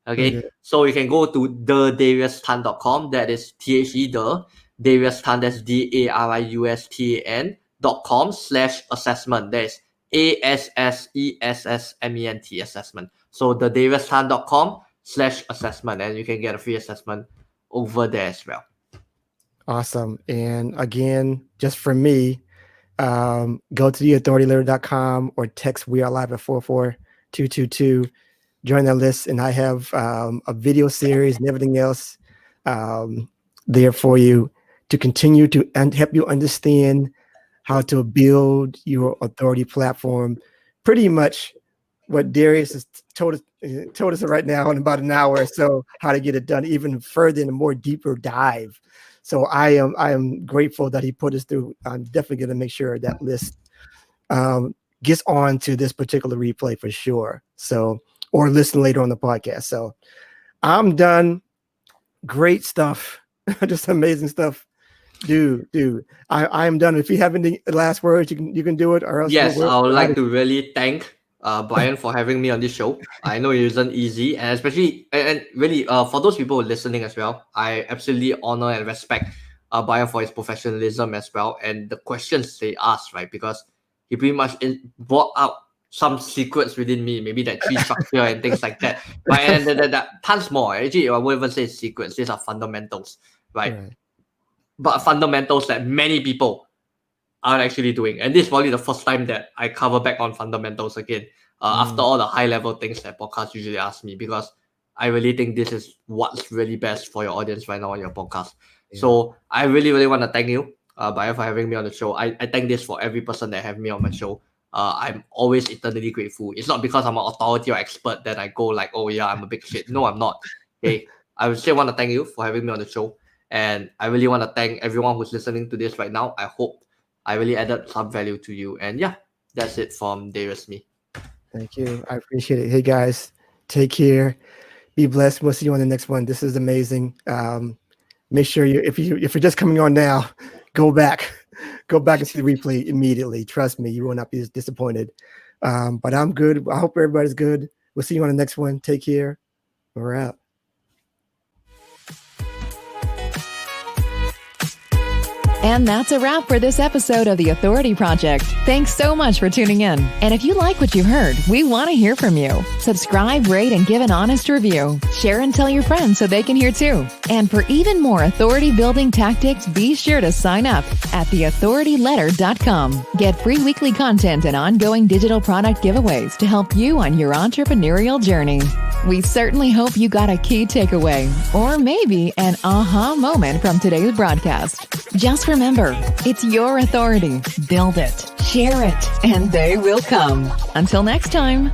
Okay? So you can go to thedariustan.com. That is the Darius Tan, that's DARIUSTAN.com/assessment. That is ASSESSMENT assessment. So thedariustan.com/assessment, and you can get a free assessment over there as well. Awesome. And again, just for me, go to theauthorityleader.com or text We Are Live at 44222. Join that list, and I have a video series and everything else there for you to continue to help you understand how to build your authority platform. Pretty much what Darius has told us right now in about an hour or so, how to get it done even further in a more deeper dive. So I am grateful that he put us through. I'm definitely going to make sure that list gets on to this particular replay for sure. So, or listen later on the podcast. So I'm done. Great stuff. Just amazing stuff. Dude, I am done. If you have any last words, you can do it. Or else yes, I would like to really thank Brian for having me on this show. I know it isn't easy, and especially and really for those people listening as well, I absolutely honor and respect Brian for his professionalism as well, and the questions they asked, right? Because he pretty much brought out some secrets within me, maybe that tree structure and things like that. Right, and that tons more. Actually, I won't even say secrets. These are fundamentals, right? But fundamentals that many people aren't actually doing. And this is probably the first time that I cover back on fundamentals again, after all the high level things that podcasts usually ask me, because I really think this is what's really best for your audience right now on your podcast. So I really, really want to thank you, Brian, for having me on the show. I thank this for every person that have me on my show. I'm always eternally grateful. It's not because I'm an authority or expert that I go like, oh yeah, I'm a big shit. No, I'm not. Okay, I would still want to thank you for having me on the show. And I really want to thank everyone who's listening to this right now. I hope I really added some value to you. And yeah, that's it from Darius me. Thank you. I appreciate it. Hey guys, take care. Be blessed. We'll see you on the next one. This is amazing. Make sure if you're just coming on now, go back and see the replay immediately. Trust me, you will not be disappointed. But I'm good. I hope everybody's good. We'll see you on the next one. Take care. We're out. And that's a wrap for this episode of The Authority Project. Thanks so much for tuning in. And if you like what you heard, we want to hear from you. Subscribe, rate, and give an honest review. Share and tell your friends so they can hear too. And for even more authority building tactics, be sure to sign up at theauthorityletter.com. Get free weekly content and ongoing digital product giveaways to help you on your entrepreneurial journey. We certainly hope you got a key takeaway or maybe an aha moment from today's broadcast. Just remember, it's your authority. Build it, share it, and they will come. Until next time.